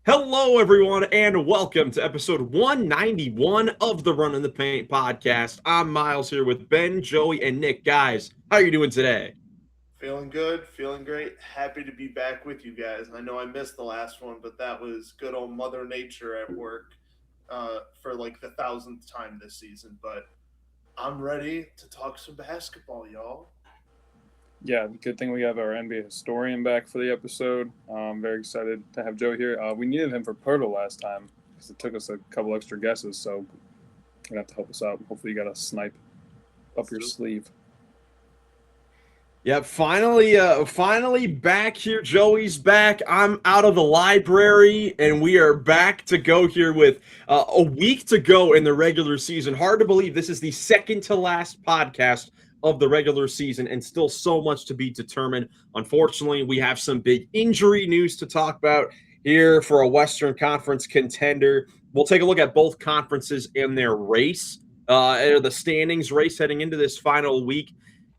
Hello, everyone, and welcome to episode 191 of the Run in the Paint podcast. I'm Miles here with Ben, Joey, and Nick. Guys, how are you doing today? Feeling good, feeling great. Happy to be back with you guys. I know I missed the last one, but that was good old Mother Nature at work for like the thousandth time this season. But I'm ready to talk some basketball, y'all. Yeah, good thing we have our NBA historian back for the episode. I'm very excited to have Joe here. We needed him for POELTL last time because it took us a couple extra guesses, so you're going to have to help us out. Hopefully you got a snipe up your sleeve. Yep, finally back here. Joey's back. I'm out of the library, and we are back to go here with a week to go in the regular season. Hard to believe this is the second to last podcast of the regular season, and still so much to be determined. Unfortunately, we have some big injury news to talk about here for a Western Conference contender. We'll take a look at both conferences in their race, the standings race heading into this final week,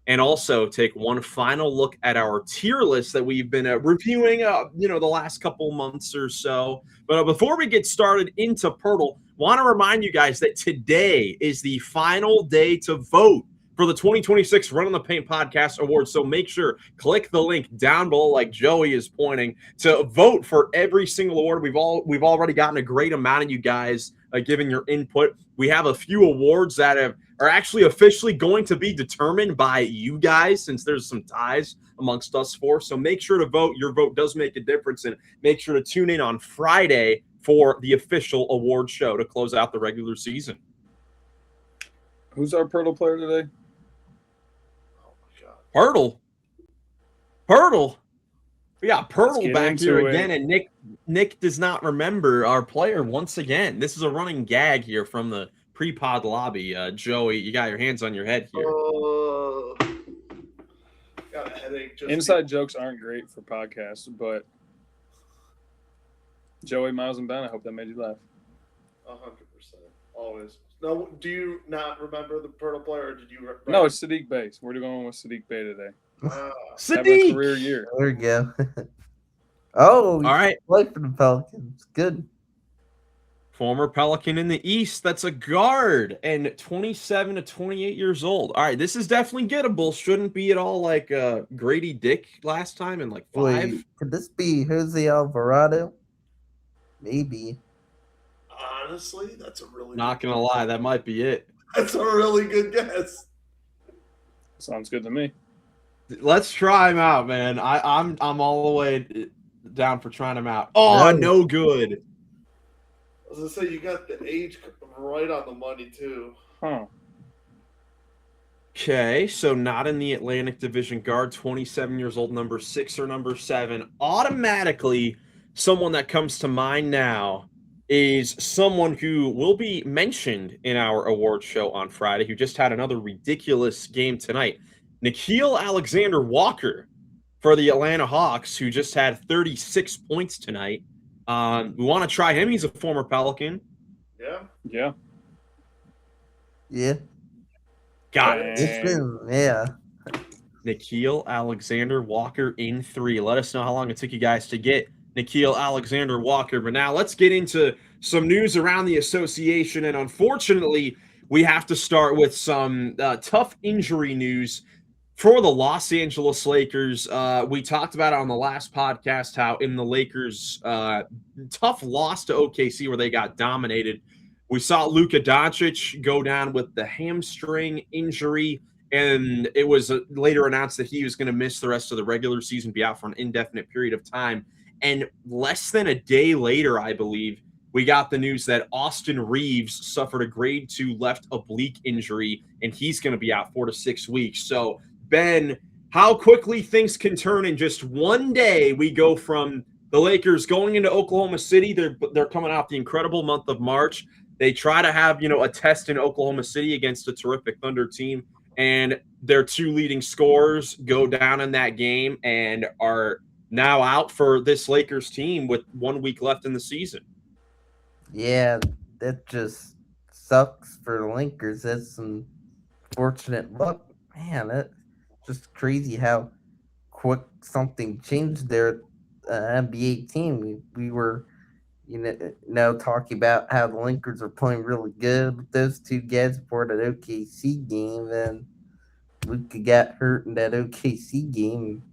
and also take one final look at our tier list that we've been reviewing, the last couple months or so. But before we get started into POELTL, want to remind you guys that today is the final day to vote for the 2026 Run in the Paint Podcast Awards. So make sure, click the link down below, like Joey is pointing, to vote for every single award. We've already gotten a great amount of you guys giving your input. We have a few awards that are actually officially going to be determined by you guys, since there's some ties amongst us four. So make sure to vote. Your vote does make a difference, and make sure to tune in on Friday for the official award show to close out the regular season. Who's our POELTL player today? POELTL. We got POELTL back here again, and Nick does not remember our player once again. This is a running gag here from the pre-pod lobby. Joey, you got your hands on your head here. Got a headache. Inside jokes aren't great for podcasts, but Joey, Miles, and Ben, I hope that made you laugh. 100%. Always. No, do you not remember the POELTL player, or did you? No, it's Saddiq Bey. We're going with Saddiq Bey today. Saddiq! Having a career year. There we go. All right. Play for the Pelicans. Good. Former Pelican in the East. That's a guard, and 27 to 28 years old. All right, this is definitely gettable. Shouldn't be at all like Grady Dick last time in like 5. Wait, could this be Jose Alvarado? Maybe. Honestly, that's a really Not gonna lie, that might be it. That's a really good guess. Sounds good to me. Let's try him out, man. I'm all the way down for trying him out. Oh, no good. I was gonna say, you got the age right on the money too. Huh. Okay, so not in the Atlantic Division, guard, 27 years old, number 6 or number 7. Automatically, someone that comes to mind now is someone who will be mentioned in our award show on Friday, who just had another ridiculous game tonight. Nickeil Alexander-Walker for the Atlanta Hawks, who just had 36 points tonight. We want to try him. He's a former Pelican. Yeah. Got it. It's been, yeah. Nickeil Alexander-Walker in 3. Let us know how long it took you guys to get Nickeil Alexander-Walker. But now let's get into some news around the association. And unfortunately, we have to start with some tough injury news for the Los Angeles Lakers. We talked about it on the last podcast, how in the Lakers' tough loss to OKC where they got dominated, we saw Luka Doncic go down with the hamstring injury, and it was later announced that he was going to miss the rest of the regular season, be out for an indefinite period of time. And less than a day later, I believe, we got the news that Austin Reaves suffered a grade 2 left oblique injury, and he's going to be out 4 to 6 weeks. So, Ben, how quickly things can turn in just one day. We go from the Lakers going into Oklahoma City. They're coming off the incredible month of March. They try to have, a test in Oklahoma City against a terrific Thunder team, and their 2 leading scorers go down in that game and are now out for this Lakers team with 1 week left in the season. Yeah, that just sucks for the Lakers. That's some fortunate luck. Man, that's just crazy how quick something changed there. NBA team. We were talking about how the Lakers are playing really good with those two guys before that OKC game, and Luka got hurt in that OKC game.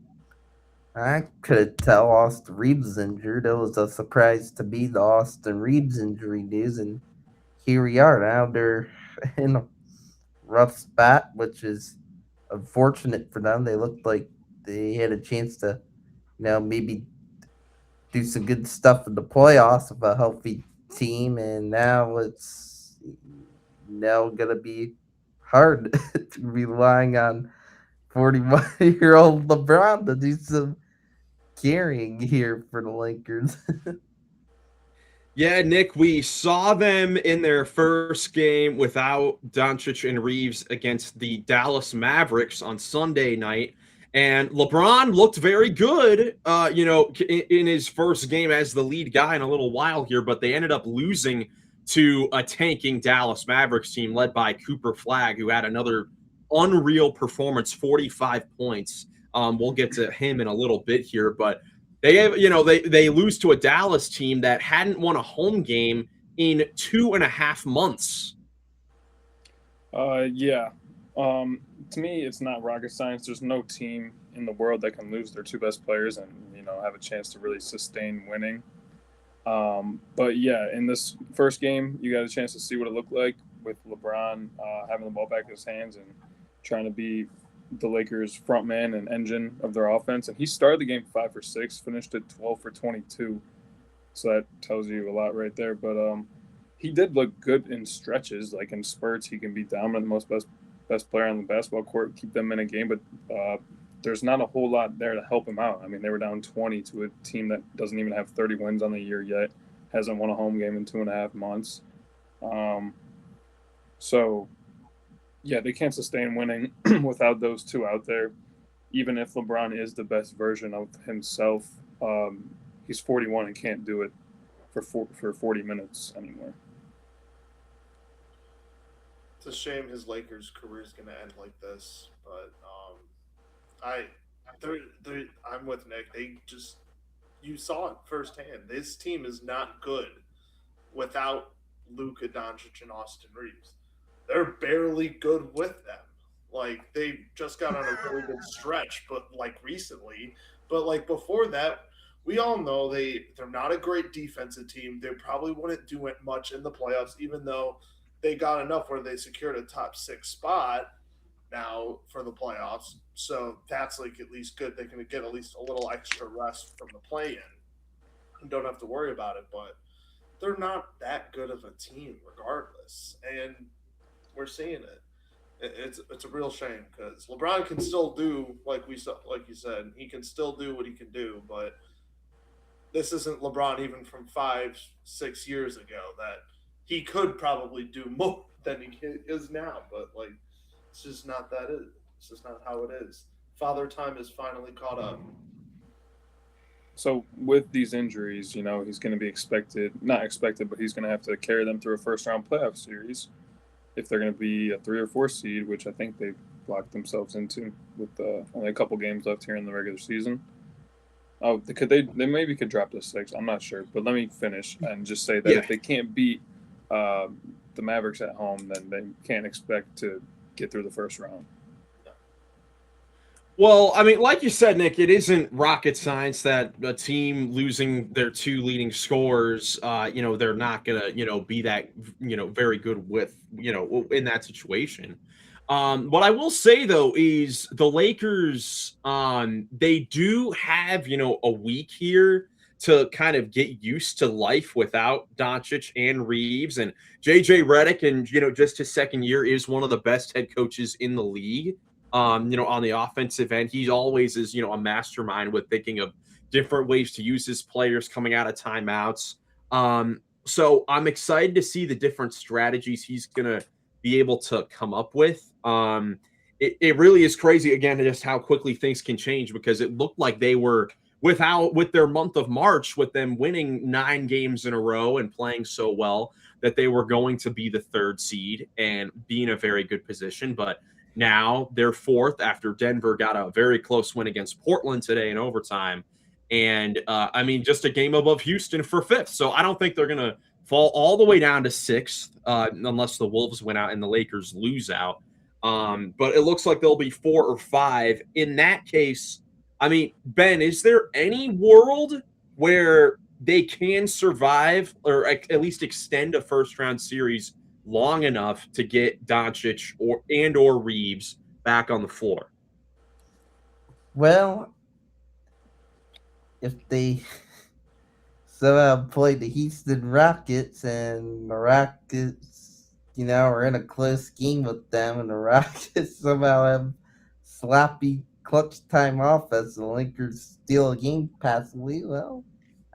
I could tell Austin Reaves was injured. It was a surprise to be the Austin Reaves injury news, and here we are now. They're in a rough spot, which is unfortunate for them. They looked like they had a chance to, maybe do some good stuff in the playoffs with a healthy team, and now it's gonna be hard to be relying on 41-year-old LeBron to do some carrying here for the Lakers. Yeah, Nick, we saw them in their first game without Doncic and Reaves against the Dallas Mavericks on Sunday night. And LeBron looked very good, in his first game as the lead guy in a little while here, but they ended up losing to a tanking Dallas Mavericks team led by Cooper Flagg, who had another unreal performance, 45 points. We'll get to him in a little bit here, but they lose to a Dallas team that hadn't won a home game in 2.5 months. Yeah. To me, it's not rocket science. There's no team in the world that can lose their two best players and have a chance to really sustain winning. But yeah, in this first game, you got a chance to see what it looked like with LeBron having the ball back in his hands and trying to be the Lakers' front man and engine of their offense. And he started the game 5 for 6, finished at 12 for 22. So that tells you a lot right there. But he did look good in stretches, like in spurts. He can be dominant, most best player on the basketball court, keep them in a game. But there's not a whole lot there to help him out. I mean, they were down 20 to a team that doesn't even have 30 wins on the year yet, hasn't won a home game in 2.5 months. So, yeah, they can't sustain winning without those two out there. Even if LeBron is the best version of himself, he's 41 and can't do it for 40 minutes anymore. It's a shame his Lakers career is going to end like this, but I'm with Nick. You saw it firsthand. This team is not good without Luka Doncic and Austin Reaves. They're barely good with them. Like, they just got on a really good stretch, but recently. But before that, we all know they're not a great defensive team. They probably wouldn't do it much in the playoffs, even though they got enough where they secured a top 6 spot now for the playoffs. So that's at least good. They can get at least a little extra rest from the play-in and don't have to worry about it. But they're not that good of a team regardless. And we're seeing it. It's a real shame because LeBron can still do, like you said, he can still do what he can do, but this isn't LeBron even from 5-6 years ago that he could probably do more than he is now, but it's just not that it. It's just not how it is. Father Time is finally caught up. So with these injuries, he's going to be not expected, but he's going to have to carry them through a first-round playoff series if they're going to be a 3 or 4 seed, which I think they've locked themselves into with only a couple games left here in the regular season. Oh, they maybe could drop to 6. I'm not sure, but let me finish and just say that if they can't beat the Mavericks at home, then they can't expect to get through the first round. Well, I mean, like you said, Nick, it isn't rocket science that a team losing their 2 leading scorers, they're not going to, be that, very good with, in that situation. What I will say, though, is the Lakers, they do have, a week here to kind of get used to life without Doncic and Reaves. And JJ Redick, and, just his second year, is one of the best head coaches in the league. On the offensive end, he always is, a mastermind with thinking of different ways to use his players coming out of timeouts. So I'm excited to see the different strategies he's going to be able to come up with. It really is crazy, again, just how quickly things can change, because it looked like they were with their month of March, with them winning 9 games in a row and playing so well, that they were going to be the 3rd seed and be in a very good position. But now they're 4th after Denver got a very close win against Portland today in overtime. And I mean, just a game above Houston for 5th. So I don't think they're going to fall all the way down to 6th unless the Wolves win out and the Lakers lose out. But it looks like they'll be 4 or 5. In that case, I mean, Ben, is there any world where they can survive or at least extend a first round series long enough to get Doncic or Reaves back on the floor? Well, if they somehow play the Houston Rockets and the Rockets, are in a close game with them, and the Rockets somehow have sloppy clutch time offense, and the Lakers steal a game passively, well,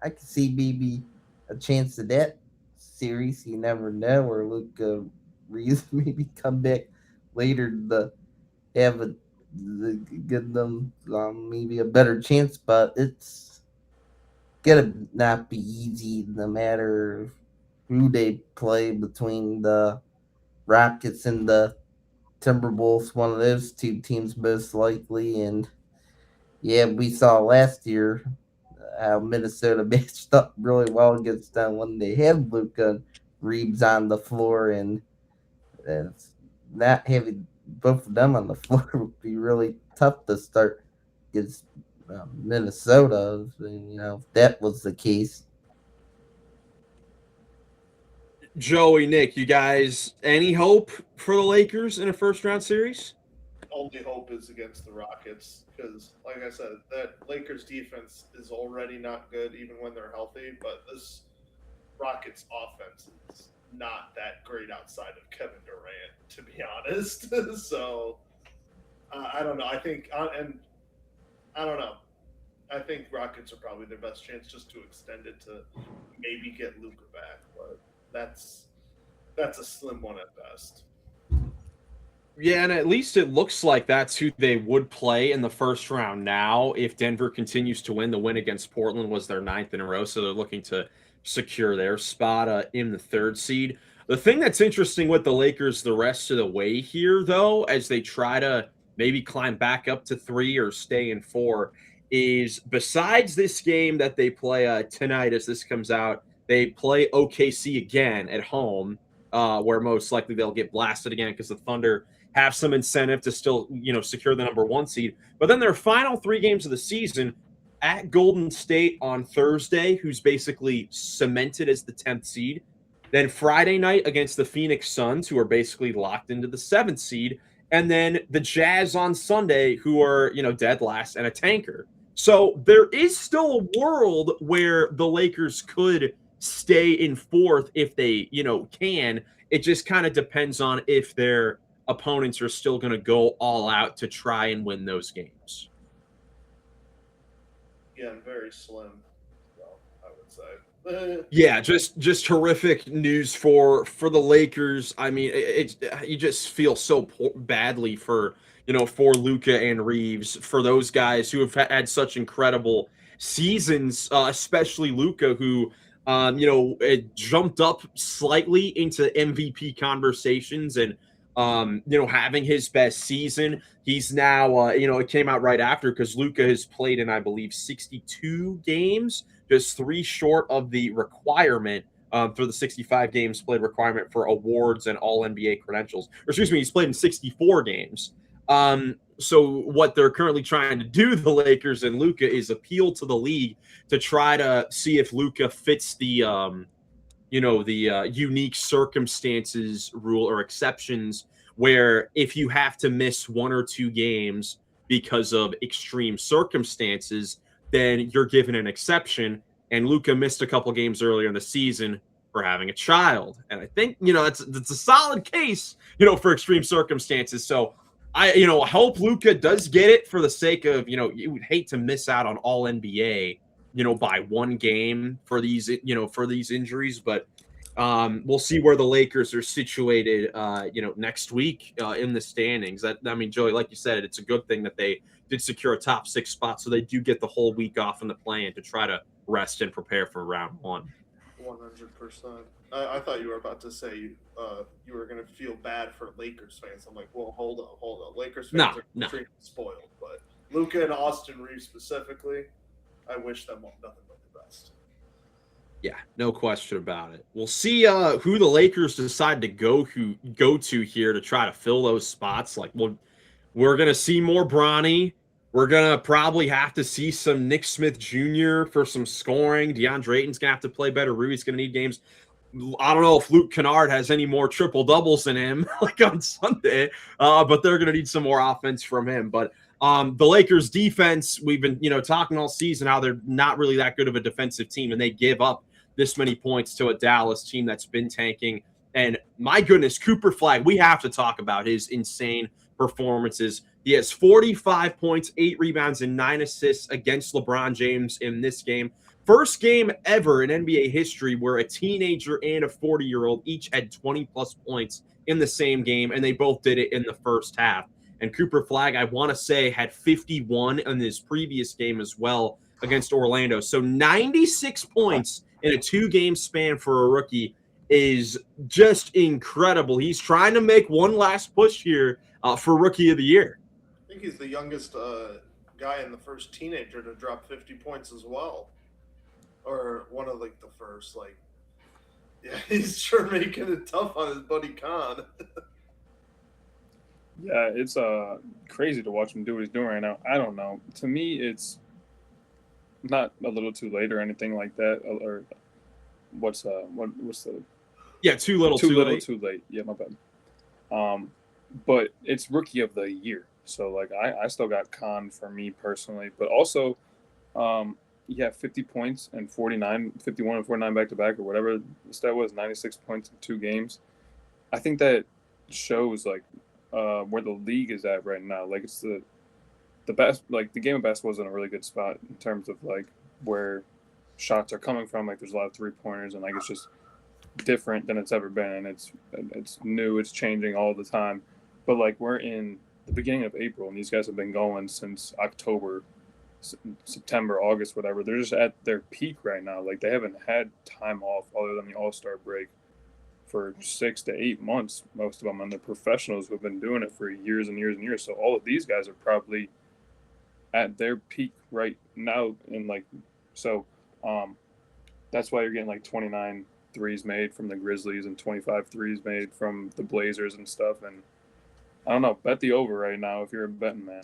I could see maybe a chance of that series. You never know, or Luka Reaves maybe come back later to have give them maybe a better chance, but it's gonna not be easy no matter who they play between the Rockets and the Timberwolves. One of those two teams most likely, and yeah, we saw last year how Minnesota matched up really well against them when they had Luka and Reaves on the floor, and not having both of them on the floor would be really tough to start against Minnesota. If that was the case. Joey, Nick, you guys, any hope for the Lakers in a first round series? Only hope is against the Rockets because, like I said, that Lakers defense is already not good even when they're healthy. But this Rockets offense is not that great outside of Kevin Durant, to be honest. So I don't know. I think, and I don't know. I think Rockets are probably their best chance just to extend it to maybe get Luka back, but that's a slim one at best. Yeah, and at least it looks like that's who they would play in the first round now. If Denver continues to win, the win against Portland was their 9th in a row, so they're looking to secure their spot in the 3rd seed. The thing that's interesting with the Lakers the rest of the way here, though, as they try to maybe climb back up to 3 or stay in 4, is besides this game that they play tonight as this comes out, they play OKC again at home, where most likely they'll get blasted again because the Thunder have some incentive to still, secure the number 1 seed. But then their final 3 games of the season at Golden State on Thursday, who's basically cemented as the 10th seed. Then Friday night against the Phoenix Suns, who are basically locked into the 7th seed. And then the Jazz on Sunday, who are, dead last and a tanker. So there is still a world where the Lakers could stay in 4th if they, can. It just kind of depends on if their opponents are still going to go all out to try and win those games. Yeah, very slim, I would say. Yeah, just horrific news for the Lakers. I mean, you just feel so badly for Luka and Reaves, for those guys who have had such incredible seasons, especially Luka, who it jumped up slightly into MVP conversations and having his best season. He's now it came out right after because Luka has played in, I believe, 62 games, just 3 short of the requirement for the 65 games played requirement for awards and all NBA credentials. Or excuse me, he's played in 64 games. So what they're currently trying to do, the Lakers and Luka, is appeal to the league to try to see if Luka fits the unique circumstances rule or exceptions, where if you have to miss 1 or 2 games because of extreme circumstances, then you're given an exception. And Luka missed a couple games earlier in the season for having a child. And I think, that's a solid case, for extreme circumstances. So I hope Luka does get it for the sake of, you would hate to miss out on all NBA, by 1 game for these, for these injuries. But we'll see where the Lakers are situated, next week in the standings. Joey, like you said, it's a good thing that they did secure a top 6 spot, so they do get the whole week off in the play-in to try to rest and prepare for round 1. 100%. I thought you were about to say you were going to feel bad for Lakers fans. I'm like, well, hold on. Lakers fans are extremely spoiled, but Luka and Austin Reaves specifically, I wish them nothing but the best. Yeah, no question about it. We'll see who the Lakers decide to go to here to try to fill those spots. Like, we're gonna see more Bronny. We're gonna probably have to see some Nick Smith Jr. for some scoring. DeAndre Ayton's gonna have to play better. Rudy's gonna need games. I don't know if Luke Kennard has any more triple doubles in him, like on Sunday, but they're gonna need some more offense from him. But the Lakers defense, we've been talking all season how they're not really that good of a defensive team, and they give up this many points to a Dallas team that's been tanking. And my goodness, Cooper Flagg, we have to talk about his insane performances. He has 45 points, 8 rebounds, and 9 assists against LeBron James in this game. First game ever in NBA history where a teenager and a 40-year-old each had 20-plus points in the same game, and they both did it in the first half. And Cooper Flagg, I want to say, had 51 in his previous game as well against Orlando. So 96 points in a 2-game span for a rookie is just incredible. He's trying to make one last push here for Rookie of the Year. I think he's the youngest guy and the first teenager to drop 50 points as well. Or one of the first. Yeah, he's sure making it tough on his buddy Khan. Yeah, it's crazy to watch him do what he's doing right now. I don't know. To me, it's not a little too late or anything like that. Or what's the too little, too late. Yeah, my bad. But it's Rookie of the Year. So I still got Khan for me personally, but also yeah, 50 points and 51 and 49 back to back or whatever the stat was, 96 points in 2 games. I think that shows where the league is at right now. It's the best. The game of basketball is in a really good spot in terms of where shots are coming from. There's a lot of 3-pointers, and it's just different than it's ever been. And it's new. It's changing all the time. But we're in the beginning of April, and these guys have been going since October, September, August, whatever. They're just at their peak right now. They haven't had time off other than the All-Star break for 6 to 8 months, most of them, and they're professionals who have been doing it for years and years and years. So all of these guys are probably at their peak right now. And that's why you're getting 29 threes made from the Grizzlies and 25 threes made from the Blazers and stuff. And I don't know, bet the over right now if you're a betting man.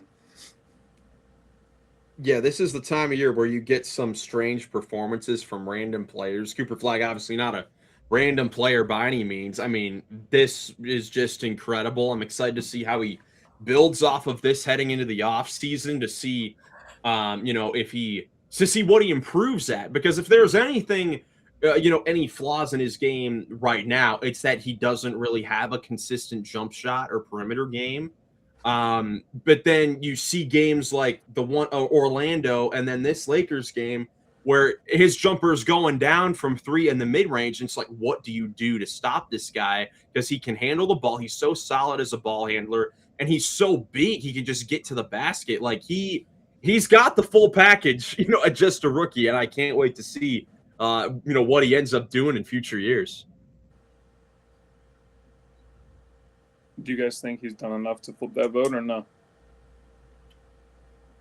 Yeah, this is the time of year where you get some strange performances from random players. Cooper Flagg, obviously not a random player by any means. I mean, this is just incredible. I'm excited to see how he builds off of this heading into the off season, to see, to see what he improves at. Because if there's anything, any flaws in his game right now, it's that he doesn't really have a consistent jump shot or perimeter game. But then you see games like the one Orlando and then this Lakers game where his jumper is going down from 3 in the mid-range. And it's what do you do to stop this guy? Because he can handle the ball. He's so solid as a ball handler, and he's so big. He can just get to the basket. He's got the full package, just a rookie. And I can't wait to see, what he ends up doing in future years. Do you guys think he's done enough to flip that vote or no?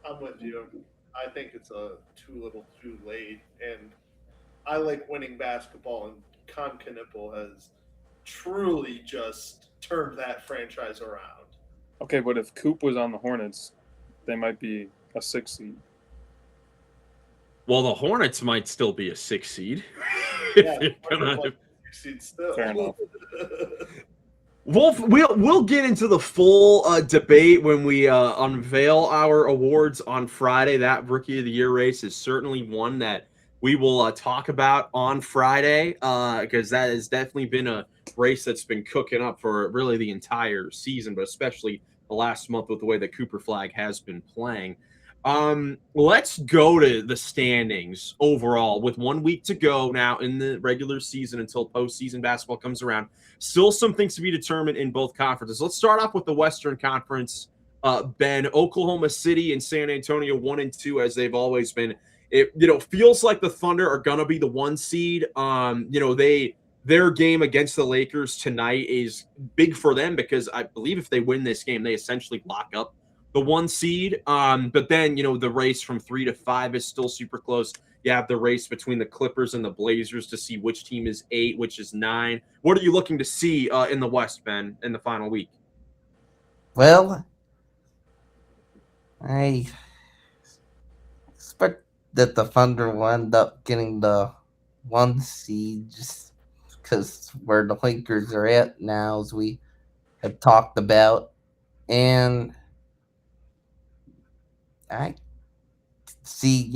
I'm with you. I think it's too little too late. And I like winning basketball, and Con Knipple has truly just turned that franchise around. Okay, but if Coop was on the Hornets, they might be a 6 seed. Well, the Hornets might still be a 6 seed. Yeah, 6 seed still. Fair enough. We'll get into the full debate when we unveil our awards on Friday. That Rookie of the Year race is certainly one that we will talk about on Friday, because that has definitely been a race that's been cooking up for really the entire season, but especially the last month with the way that Cooper Flagg has been playing. Let's go to the standings overall with 1 week to go now in the regular season until postseason basketball comes around. Still some things to be determined in both conferences. Let's start off with the Western Conference. Ben, Oklahoma City and San Antonio 1 and 2 as they've always been. It feels like the Thunder are gonna be the 1 seed. Their game against the Lakers tonight is big for them because I believe if they win this game, they essentially lock up the 1 seed. But then, the race from 3 to 5 is still super close. You have the race between the Clippers and the Blazers to see which team is 8, which is 9. What are you looking to see in the West, Ben, in the final week? Well, I expect that the Thunder will end up getting the 1 seed just because where the Lakers are at now, as we have talked about. And I see,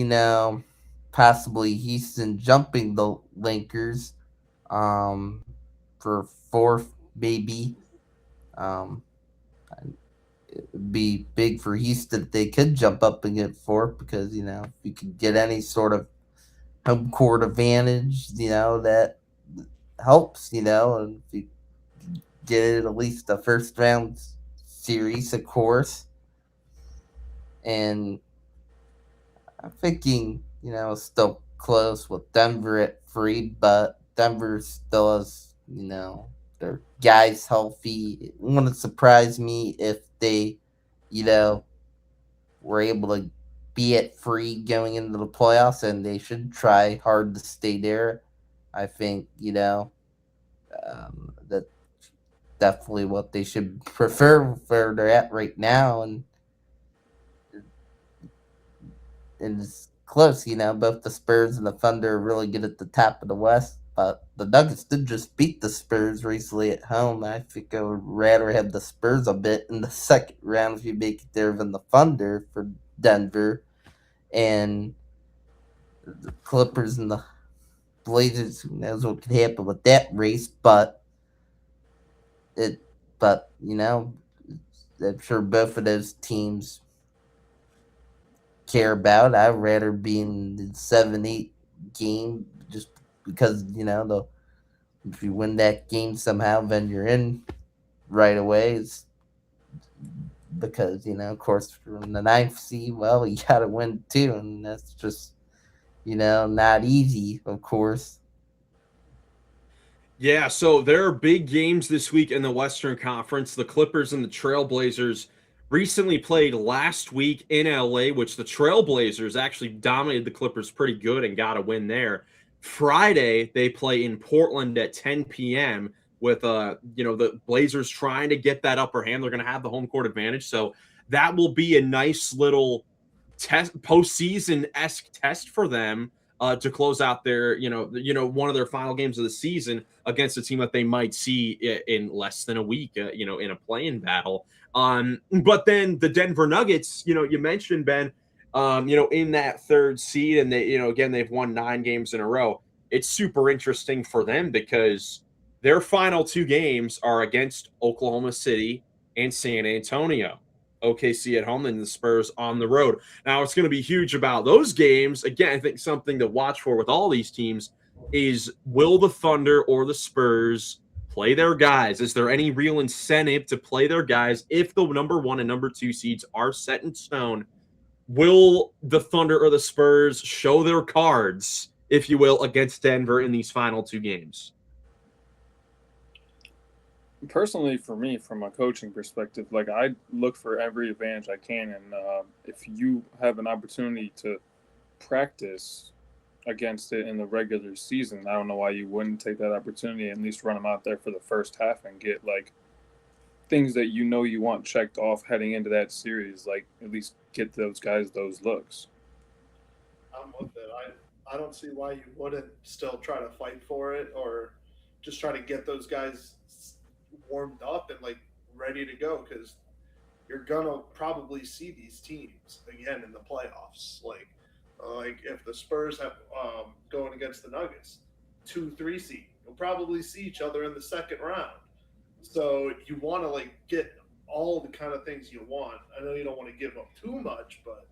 possibly Houston jumping the Lakers for 4th, maybe. It'd be big for Houston if they could jump up and get 4th because, if you could get any sort of home court advantage, that helps, and if you get it at least the first round series, of course. And I'm thinking, it's still close with Denver at 3, but Denver still has, their guys healthy. It wouldn't surprise me if they, were able to be at 3 going into the playoffs, and they should try hard to stay there. I think, that's definitely what they should prefer where they're at right now. And it's close, both the Spurs and the Thunder are really good at the top of the West, but the Nuggets did just beat the Spurs recently at home. I think I would rather have the Spurs a bit in the second round if you make it there than the Thunder for Denver. And the Clippers and the Blazers, who knows what could happen with that race, but I'm sure both of those teams care about. I'd rather be in the 7-8 game just because, if you win that game somehow, then you're in right away. It's because, of course, from the 9th seed, well, you got to win too, and that's just, not easy, of course. Yeah, so there are big games this week in the Western Conference. The Clippers and the Trailblazers recently played last week in LA, which the Trailblazers actually dominated the Clippers pretty good and got a win there. Friday, they play in Portland at 10 p.m. with the Blazers trying to get that upper hand. They're going to have the home court advantage, so that will be a nice little postseason-esque test for them to close out their one of their final games of the season against a team that they might see in less than a week, in a play-in battle. But then the Denver Nuggets, you mentioned, Ben, in that 3rd seed, and they, again, they've won 9 games in a row. It's super interesting for them because their final 2 games are against Oklahoma City and San Antonio. OKC at home and the Spurs on the road. Now, it's going to be huge about those games. Again, I think something to watch for with all these teams is, will the Thunder or the Spurs play their guys? Is there any real incentive to play their guys if the number 1 and number 2 seeds are set in stone? Will the Thunder or the Spurs show their cards, if you will, against Denver in these final 2 games? Personally, for me, from a coaching perspective, I look for every advantage I can, and if you have an opportunity to practice against it in the regular season, I don't know why you wouldn't take that opportunity and at least run them out there for the first half and get things that you want checked off heading into that series. At least get those guys those looks. I'm with it. I don't see why you wouldn't still try to fight for it, or just try to get those guys warmed up and ready to go, because you're gonna probably see these teams again in the playoffs. Like if the Spurs have going against the Nuggets, 2-3 seed, you'll probably see each other in the second round. So you want to get all the kind of things you want. I know you don't want to give up too much, but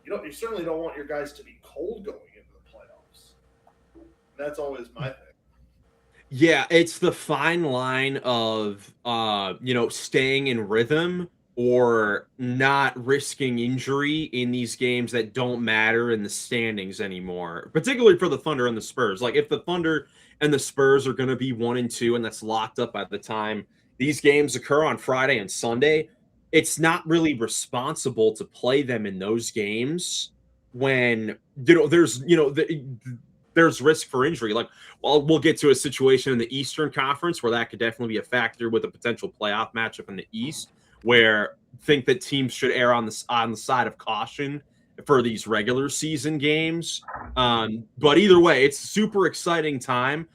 you certainly don't want your guys to be cold going into the playoffs. That's always my thing. Yeah, it's the fine line of staying in rhythm or not risking injury in these games that don't matter in the standings anymore, particularly for the Thunder and the Spurs. If the Thunder and the Spurs are going to be 1 and 2, and that's locked up by the time these games occur on Friday and Sunday, it's not really responsible to play them in those games when there's risk for injury. Like, well, we'll get to a situation in the Eastern Conference where that could definitely be a factor with a potential playoff matchup in the East, where think that teams should err on the side of caution for these regular season games. But either way, it's a super exciting time.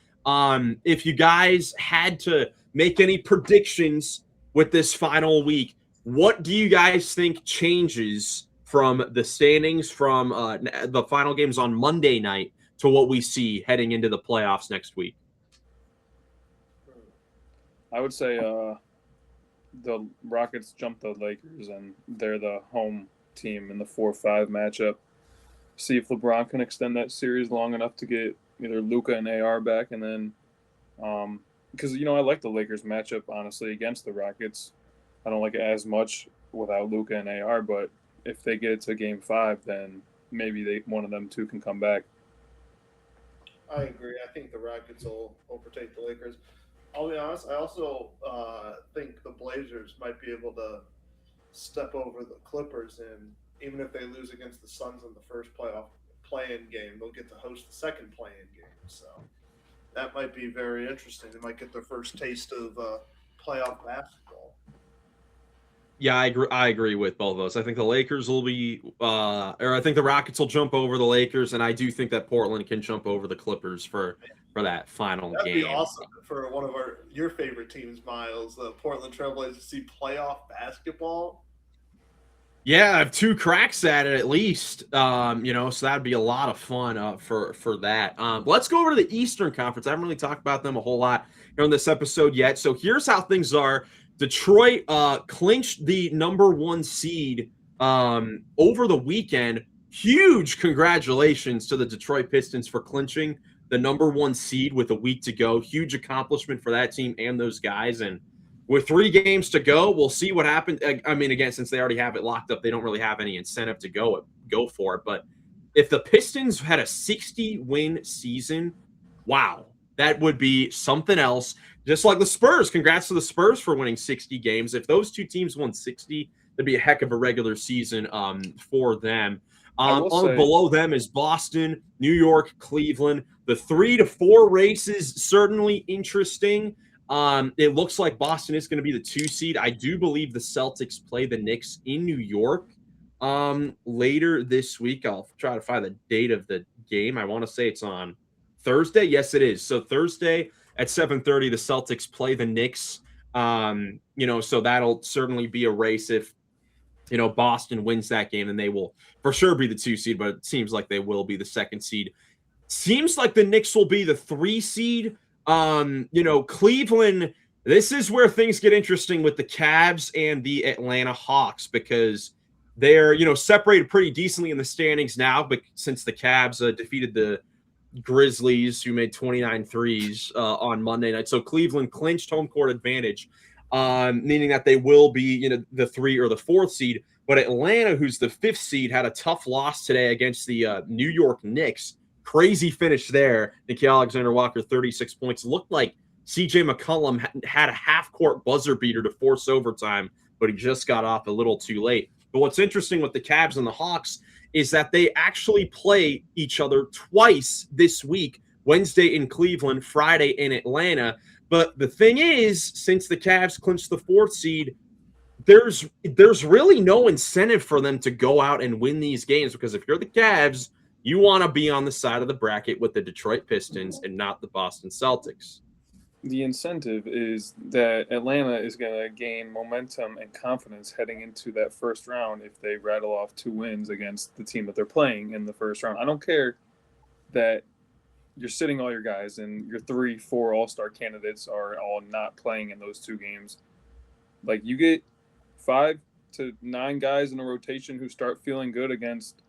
If you guys had to make any predictions with this final week, what do you guys think changes from the standings from the final games on Monday night to what we see heading into the playoffs next week? I would say the Rockets jump the Lakers, and they're the home team in the 4-5 matchup. See if LeBron can extend that series long enough to get either Luka and AR back, and then because I like the Lakers matchup honestly against the Rockets. I don't like it as much without Luka and AR, but if they get to Game 5, then maybe one of them two can come back. I agree. I think the Rockets will overtake the Lakers. I'll be honest. I also think the Blazers might be able to step over the Clippers, and even if they lose against the Suns in the first playoff play-in game, they'll get to host the second play-in game. So that might be very interesting. They might get their first taste of playoff basketball. Yeah, I agree with both of those. I think the Lakers will be, or I think the Rockets will jump over the Lakers, and I do think that Portland can jump over the Clippers for that final That'd game. That'd be awesome for one of your favorite teams, Miles, the Portland Trailblazers, to see playoff basketball. Yeah, I have two cracks at it at least. So that'd be a lot of fun for that. Let's go over to the Eastern Conference. I haven't really talked about them a whole lot here on this episode yet. So here's how things are. Detroit clinched the number 1 seed over the weekend. Huge congratulations to the Detroit Pistons for clinching the number 1 seed with a week to go. Huge accomplishment for that team and those guys. And with 3 games to go, we'll see what happens. I mean, again, since they already have it locked up, they don't really have any incentive to go for it. But if the Pistons had a 60-win season, wow, that would be something else. Just like the Spurs. Congrats to the Spurs for winning 60 games. If those two teams won 60, that'd be a heck of a regular season for them. Below them is Boston, New York, Cleveland. The 3 to 4 race is certainly interesting. It looks like Boston is going to be the 2 seed. I do believe the Celtics play the Knicks in New York later this week. I'll try to find the date of the game. I want to say it's on Thursday. Yes, it is. So Thursday at 7:30, the Celtics play the Knicks. So that'll certainly be a race. If Boston wins that game, then they will for sure be the 2 seed, but it seems like they will be the 2nd seed. Seems like the Knicks will be the 3 seed. Cleveland, this is where things get interesting with the Cavs and the Atlanta Hawks, because they're, separated pretty decently in the standings now, but since the Cavs defeated the Grizzlies, who made 29 threes on Monday night. So Cleveland clinched home court advantage, meaning that they will be, the 3 or the 4th seed. But Atlanta, who's the 5th seed, had a tough loss today against the New York Knicks. Crazy finish there. Nickeil Alexander-Walker, 36 points. Looked like CJ McCollum had a half-court buzzer beater to force overtime, but he just got off a little too late. But what's interesting with the Cavs and the Hawks is that they actually play each other twice this week, Wednesday in Cleveland, Friday in Atlanta. But the thing is, since the Cavs clinched the 4th seed, there's really no incentive for them to go out and win these games, because if you're the Cavs, you want to be on the side of the bracket with the Detroit Pistons and not the Boston Celtics. The incentive is that Atlanta is going to gain momentum and confidence heading into that first round if they rattle off 2 wins against the team that they're playing in the first round. I don't care that you're sitting all your guys and your 3-4 all-star candidates are all not playing in those 2 games. Like, you get 5 to 9 guys in a rotation who start feeling good against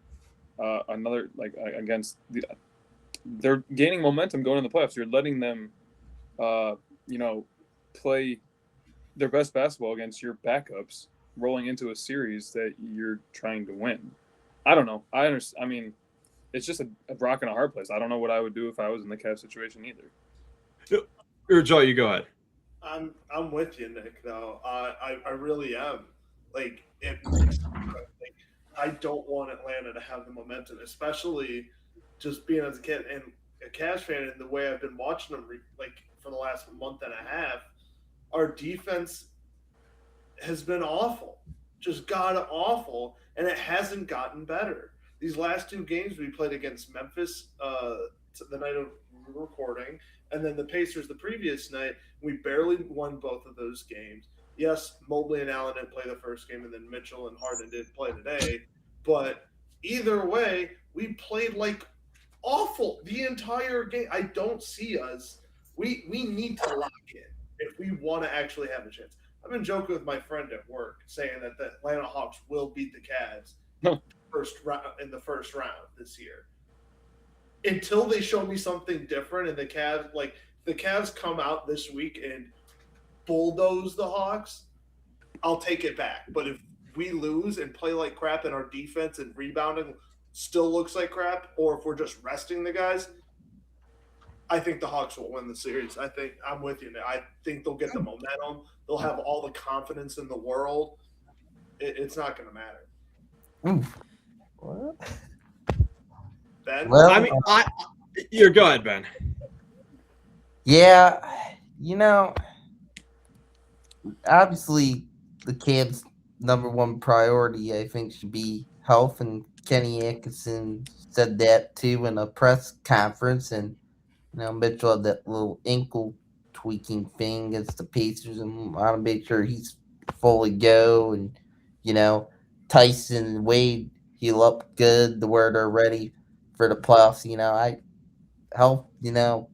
they're gaining momentum going in the playoffs. You're letting them play their best basketball against your backups, rolling into a series that you're trying to win. I don't know. I understand. I mean, it's just a rock and a hard place. I don't know what I would do if I was in the Cavs situation either. Or Joe, you go ahead. I'm with you, Nick. Though I really am. Like it makes like I don't want Atlanta to have the momentum, especially just being as a kid and a Cavs fan, and the way I've been watching them like for the last month and a half. Our defense has been awful, just god awful, and it hasn't gotten better. These last two games we played against Memphis, the night of recording, and then the Pacers the previous night, we barely won both of those games. Yes, Mobley and Allen didn't play the first game, and then Mitchell and Harden didn't play today. But either way, we played like awful the entire game. I don't see us. We need to lock in if we want to actually have a chance. I've been joking with my friend at work, saying that the Atlanta Hawks will beat the Cavs in the first round this year. Until they show me something different, and the Cavs come out this week and bulldoze the Hawks, I'll take it back. But if we lose and play like crap, and our defense and rebounding still looks like crap, or if we're just resting the guys, I think the Hawks will win the series. I think I'm with you. I think they'll get the momentum. They'll have all the confidence in the world. It's not going to matter. Oof. What? Ben? Well, I mean, you're go ahead, Ben. Yeah, obviously the Cavs' number one priority, I think, should be health, and Kenny Atkinson said that too in a press conference. And Mitchell had that little ankle tweaking thing against the Pacers, and want to make sure he's fully go. And Tyson and Wade heal up good to where they're ready for the playoffs. Health,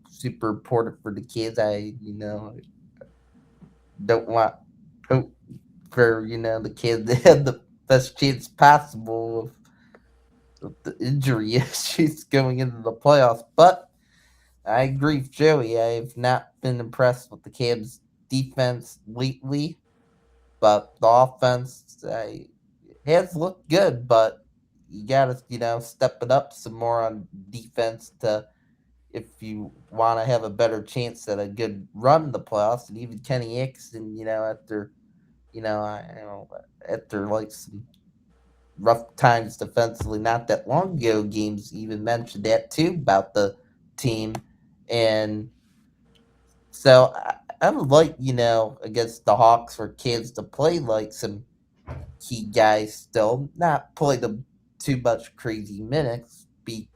super important for the kids. I don't want hope for the kids to have the best chance possible with the injury issues going into the playoffs. But I agree with Joey. I have not been impressed with the Cavs defense lately, but the offense has looked good. But you gotta step it up some more on defense if you want to have a better chance at a good run in the playoffs. And even Kenny Atkinson, after like some rough times defensively not that long ago, games even mentioned that too about the team. And so I would like, against the Hawks for kids to play like some key guys still, not play them too much crazy minutes, be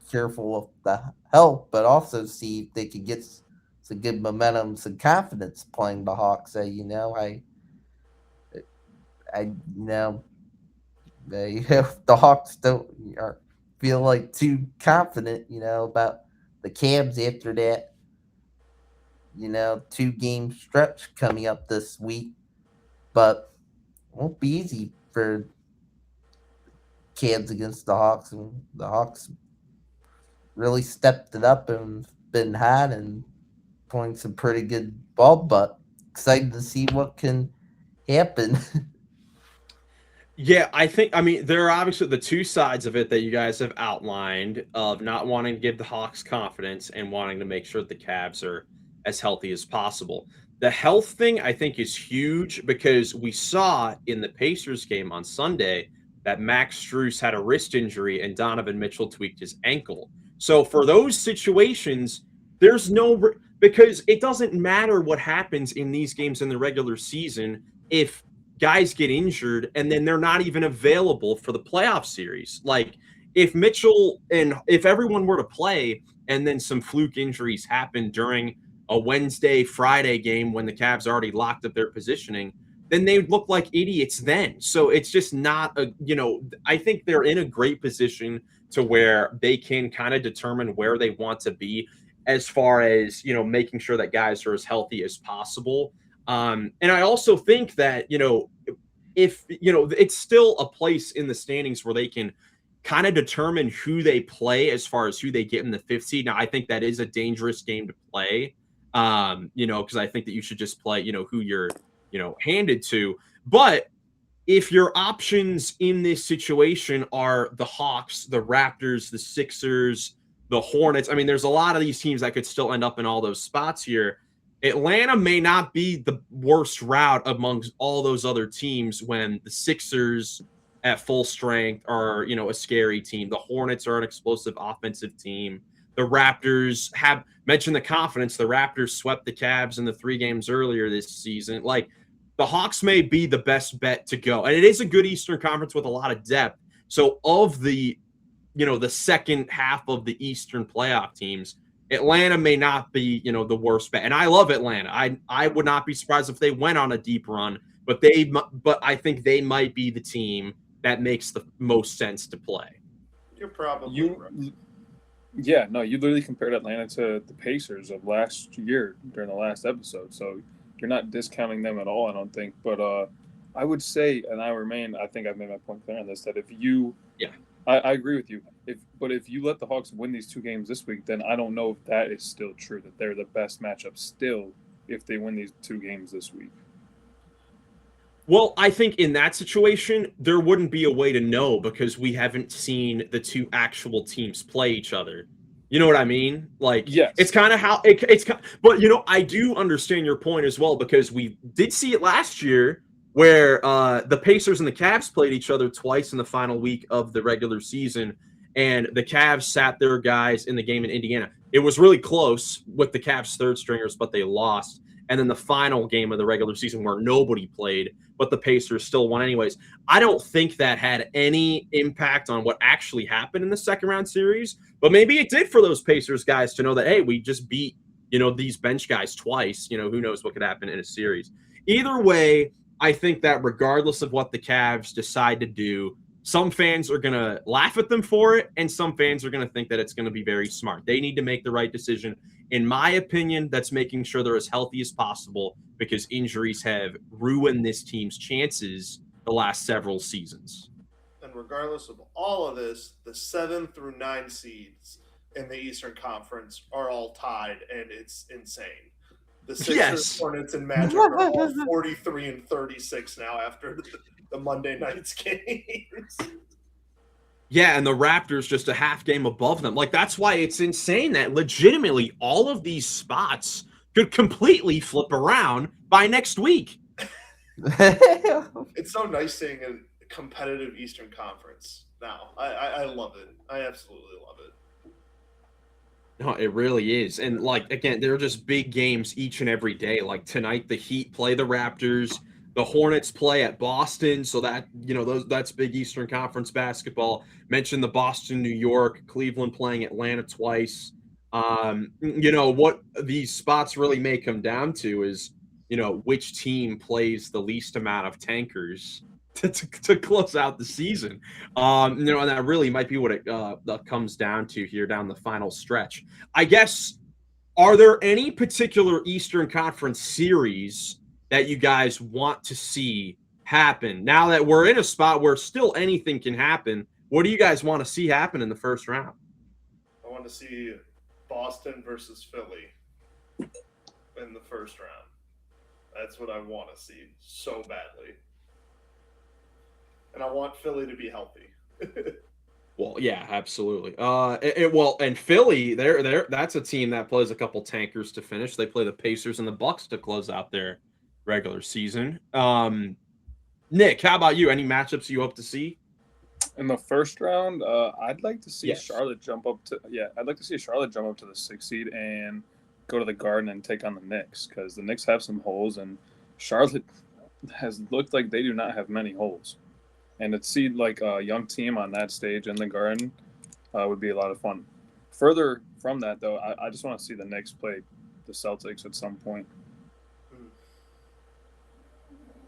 careful of the health, but also see if they could get some good momentum, some confidence playing the Hawks. I the Hawks don't feel like too confident, about the Cavs after that, 2-game stretch coming up this week. But it won't be easy for Cavs against the Hawks, and the Hawks really stepped it up and been hot and playing some pretty good ball. But excited to see what can happen. Yeah, I mean, there are obviously the two sides of it that you guys have outlined of not wanting to give the Hawks confidence and wanting to make sure that the Cavs are as healthy as possible. The health thing, I think, is huge because we saw in the Pacers game on Sunday that Max Strus had a wrist injury and Donovan Mitchell tweaked his ankle. So for those situations, there's no because it doesn't matter what happens in these games in the regular season if guys get injured and then they're not even available for the playoff series. Like if Mitchell and if everyone were to play and then some fluke injuries happen during a Wednesday, Friday game when the Cavs already locked up their positioning, then they would look like idiots then. So it's just not I think they're in a great position to where they can kind of determine where they want to be as far as, making sure that guys are as healthy as possible. And I also think that, if, it's still a place in the standings where they can kind of determine who they play as far as who they get in the 5th seed. Now, I think that is a dangerous game to play, because I think that you should just play, who you're, handed to. But if your options in this situation are the Hawks, the Raptors, the Sixers, the Hornets, I mean, there's a lot of these teams that could still end up in all those spots here. Atlanta may not be the worst route amongst all those other teams when the Sixers at full strength are, a scary team. The Hornets are an explosive offensive team. The Raptors have mentioned the confidence. The Raptors swept the Cavs in the 3 games earlier this season. Like, the Hawks may be the best bet to go. And it is a good Eastern Conference with a lot of depth. So of the, the second half of the Eastern playoff teams, Atlanta may not be, the worst bet. And I love Atlanta. I would not be surprised if they went on a deep run, but I think they might be the team that makes the most sense to play. You're probably right. Yeah, no, you literally compared Atlanta to the Pacers of last year during the last episode. So you're not discounting them at all, I don't think. But I would say, and I think I've made my point clear on this, that if you I agree with you. But if you let the Hawks win these 2 games this week, then I don't know if that is still true, that they're the best matchup still if they win these 2 games this week. Well, I think in that situation, there wouldn't be a way to know because we haven't seen the 2 actual teams play each other. You know what I mean? Like, yes. It's kind of how it's. But I do understand your point as well because we did see it last year where the Pacers and the Cavs played each other twice in the final week of the regular season, and the Cavs sat their guys in the game in Indiana. It was really close with the Cavs' third stringers, but they lost. And then the final game of the regular season where nobody played, but the Pacers still won anyways. I don't think that had any impact on what actually happened in the second round series, but maybe it did for those Pacers guys to know that, hey, we just beat, these bench guys twice. Who knows what could happen in a series. Either way, I think that regardless of what the Cavs decide to do, some fans are going to laugh at them for it, and some fans are going to think that it's going to be very smart. They need to make the right decision. In my opinion, that's making sure they're as healthy as possible because injuries have ruined this team's chances the last several seasons. And regardless of all of this, the 7 through 9 seeds in the Eastern Conference are all tied, and it's insane. The Sixers, Hornets, and Magic are all 43 and 36 now after the Monday night's games. Yeah, and the Raptors just a half game above them. Like, that's why it's insane that legitimately all of these spots could completely flip around by next week. It's so nice seeing a competitive Eastern Conference now. I love it. I absolutely love it. No, it really is. And, again, they're just big games each and every day. Like, tonight, the Heat play the Raptors. The Hornets play at Boston, so that that's big Eastern Conference basketball. Mentioned the Boston, New York, Cleveland playing Atlanta twice. What these spots really may come down to is, which team plays the least amount of tankers to close out the season. And that really might be what it that comes down to here down the final stretch. I guess, are there any particular Eastern Conference series that you guys want to see happen? Now that we're in a spot where still anything can happen, what do you guys want to see happen in the first round? I want to see Boston versus Philly in the first round. That's what I want to see so badly. And I want Philly to be healthy. Well, yeah, absolutely. And Philly, that's a team that plays a couple tankers to finish. They play the Pacers and the Bucks to close out their regular season. Nick, how about you? Any matchups you hope to see in the first round? I'd like to see Charlotte jump up to the 6th seed and go to the Garden and take on the Knicks, because the Knicks have some holes and Charlotte has looked like they do not have many holes. And to see a young team on that stage in the Garden would be a lot of fun. Further from that, though, I just want to see the Knicks play the Celtics at some point.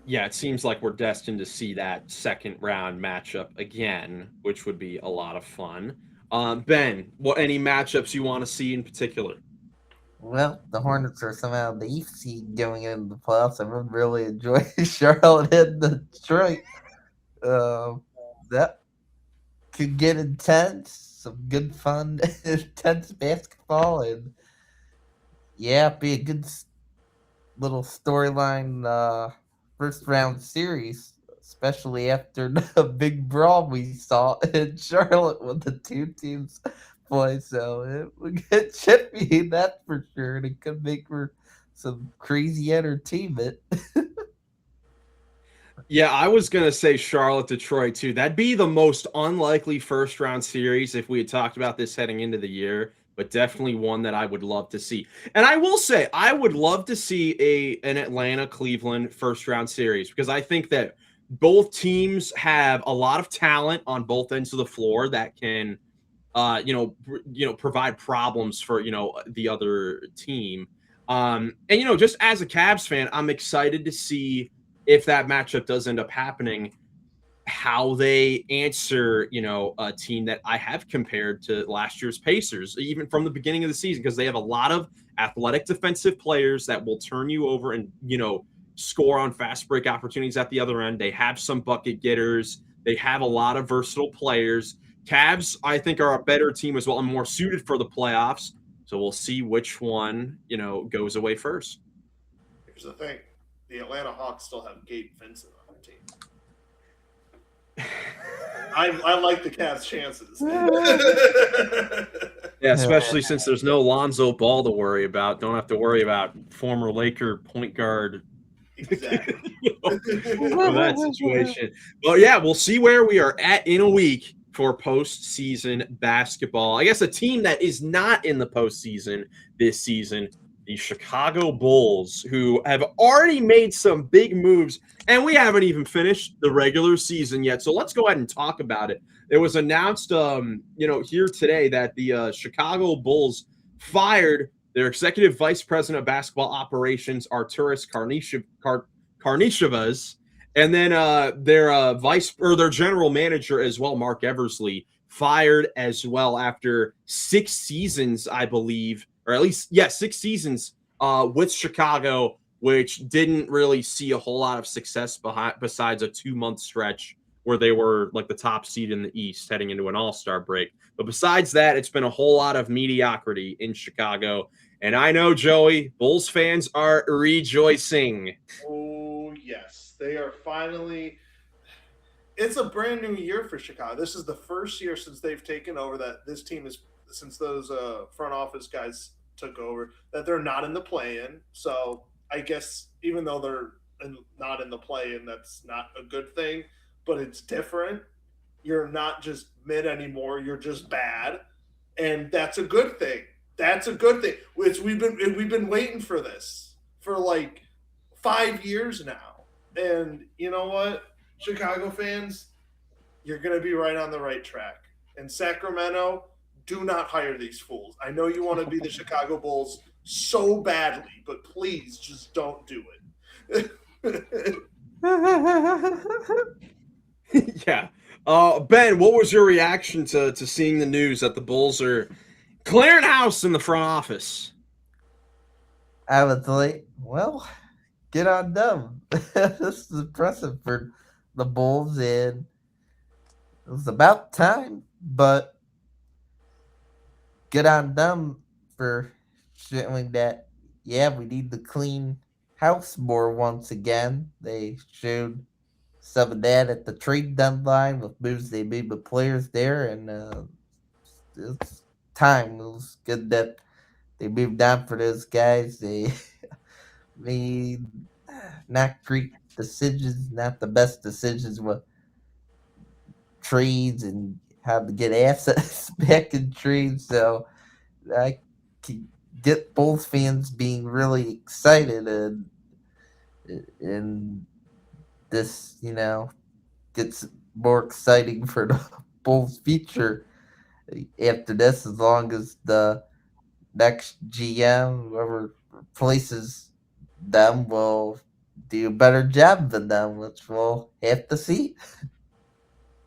Yeah, it seems like we're destined to see that second round matchup again, which would be a lot of fun. Ben, any matchups you want to see in particular? Well, the Hornets are somehow the East seed going into the playoffs. I would really enjoy Charlotte and Detroit. That could get intense. Some good fun, intense basketball, and be a good little storyline first round series, especially after the big brawl we saw in Charlotte when the 2 teams play. So it would get chippy, that's for sure, and it could make for some crazy entertainment. Yeah, I was going to say Charlotte, Detroit, too. That'd be the most unlikely first-round series if we had talked about this heading into the year, but definitely one that I would love to see. And I will say, I would love to see an Atlanta-Cleveland first-round series because I think that both teams have a lot of talent on both ends of the floor that can, provide problems for, the other team. And just as a Cavs fan, I'm excited to see if that matchup does end up happening, how they answer, a team that I have compared to last year's Pacers, even from the beginning of the season, because they have a lot of athletic defensive players that will turn you over and, score on fast break opportunities at the other end. They have some bucket getters. They have a lot of versatile players. Cavs, I think, are a better team as well and more suited for the playoffs. So we'll see which one, goes away first. Here's the thing. The Atlanta Hawks still have Gabe Vincent on their team. I like the Cavs' chances. Yeah, especially since there's no Lonzo Ball to worry about. Don't have to worry about former Laker point guard. Exactly. For that situation. Well, yeah, we'll see where we are at in a week for postseason basketball. I guess a team that is not in the postseason this season, the Chicago Bulls, who have already made some big moves, and we haven't even finished the regular season yet. So let's go ahead and talk about it. It was announced, here today that the Chicago Bulls fired their executive vice president of basketball operations, Arturas Karnišovas, and then their general manager as well, Mark Eversley, fired as well after 6 seasons, I believe. Or at least, 6 seasons with Chicago, which didn't really see a whole lot of success besides a 2-month stretch where they were like the top seed in the East heading into an all-star break. But besides that, it's been a whole lot of mediocrity in Chicago. And I know, Joey, Bulls fans are rejoicing. Oh, yes. They are finally – it's a brand new year for Chicago. This is the first year since they've taken over that this team is – since those front office guys took over, that they're not in the play-in. So I guess even though they're not in the play-in, that's not a good thing, but it's different. You're not just mid anymore. You're just bad. And that's a good thing. That's a good thing. We've been waiting for this for like 5 years now. And you know what, Chicago fans, you're going to be right on the right track. And Sacramento, do not hire these fools. I know you want to be the Chicago Bulls so badly, but please just don't do it. Yeah. Ben, what was your reaction to seeing the news that the Bulls are clearing house in the front office? I was like, well, get on them. This is impressive for the Bulls, and it was about time, but good on them for showing that, we need to clean house more once again. They showed some of that at the trade deadline with moves they made with players there, and it's time. It was good that they moved on for those guys. They made not great decisions, not the best decisions with trades and how to get assets back in trades. So I can get Bulls fans being really excited, and this, gets more exciting for the Bulls' future after this, as long as the next GM, whoever replaces them, will do a better job than them, which we'll have to see.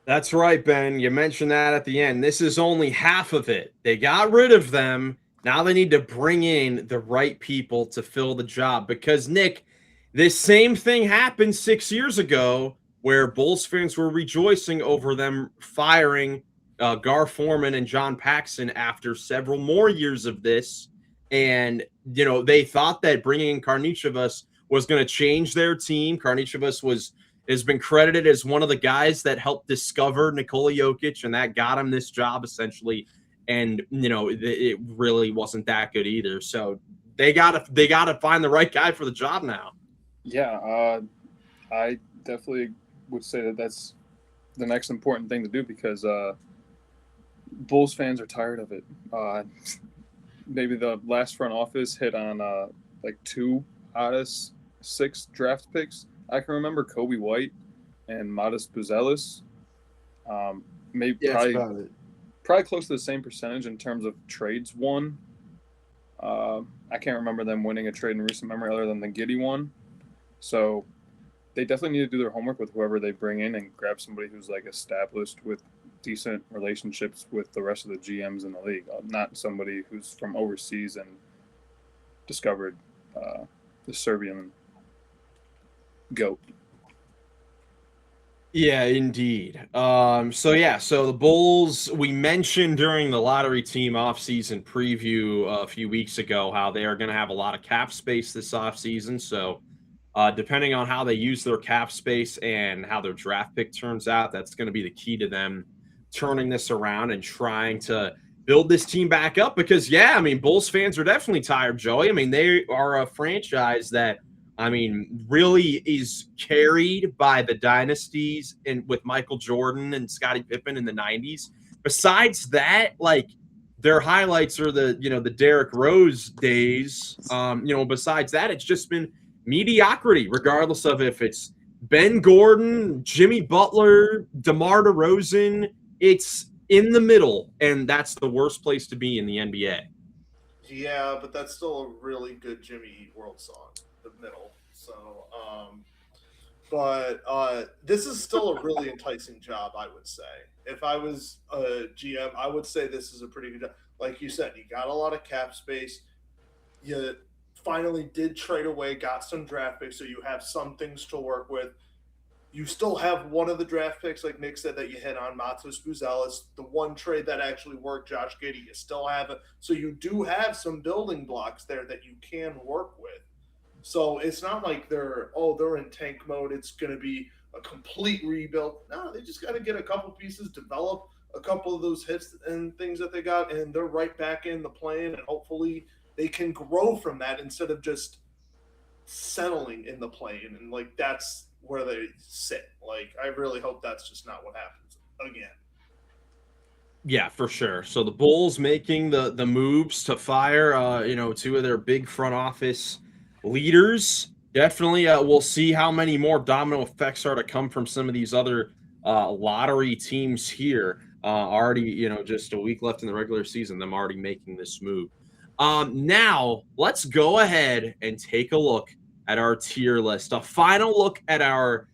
That's right, Ben. You mentioned that at the end. This is only half of it. They got rid of them. Now they need to bring in the right people to fill the job. Because, Nick, this same thing happened 6 years ago where Bulls fans were rejoicing over them firing Gar Forman and John Paxson after several more years of this. And, they thought that bringing in Karnišovas was going to change their team. Karnišovas has been credited as one of the guys that helped discover Nikola Jokic, and that got him this job essentially. And, it really wasn't that good either. So they gotta find the right guy for the job now. Yeah, I definitely would say that that's the next important thing to do because Bulls fans are tired of it. Maybe the last front office hit on like 2 out of 6 draft picks. I can remember Kobe White and Modest Buzelis. Maybe Yeah, that's about it. probably close to the same percentage in terms of trades won. I can't remember them winning a trade in recent memory other than the Giddey one. So they definitely need to do their homework with whoever they bring in and grab somebody who's like established with decent relationships with the rest of the GMs in the league, not somebody who's from overseas and discovered the Serbian goat. Yeah, indeed. So the Bulls, we mentioned during the lottery team offseason preview a few weeks ago how they are going to have a lot of cap space this offseason. So depending on how they use their cap space and how their draft pick turns out, that's going to be the key to them turning this around and trying to build this team back up. Because, Bulls fans are definitely tired, Joey. They are a franchise that, really is carried by the dynasties and with Michael Jordan and Scottie Pippen in the 90s. Besides that, their highlights are the Derrick Rose days. Besides that, it's just been mediocrity, regardless of if it's Ben Gordon, Jimmy Butler, DeMar DeRozan. It's in the middle, and that's the worst place to be in the NBA. Yeah, but that's still a really good Jimmy Eat World song, the middle. So, this is still a really enticing job, I would say. If I was a GM, I would say this is a pretty good job. Like you said, you got a lot of cap space. You finally did trade away, got some draft picks, so you have some things to work with. You still have one of the draft picks, like Nick said, that you hit on, Matos Buzelis. The one trade that actually worked, Josh Giddey, you still have it. So you do have some building blocks there that you can work with. So it's not like they're in tank mode. It's going to be a complete rebuild. No, they just got to get a couple pieces, develop a couple of those hits and things that they got, and they're right back in the play-in, and hopefully they can grow from that instead of just settling in the play-in. And, that's where they sit. I really hope that's just not what happens again. Yeah, for sure. So the Bulls making the moves to fire, 2 of their big front office leaders. Definitely, we'll see how many more domino effects are to come from some of these other lottery teams here. Already, just a week left in the regular season, them already making this move. Now, let's go ahead and take a look at our tier list. A final look at our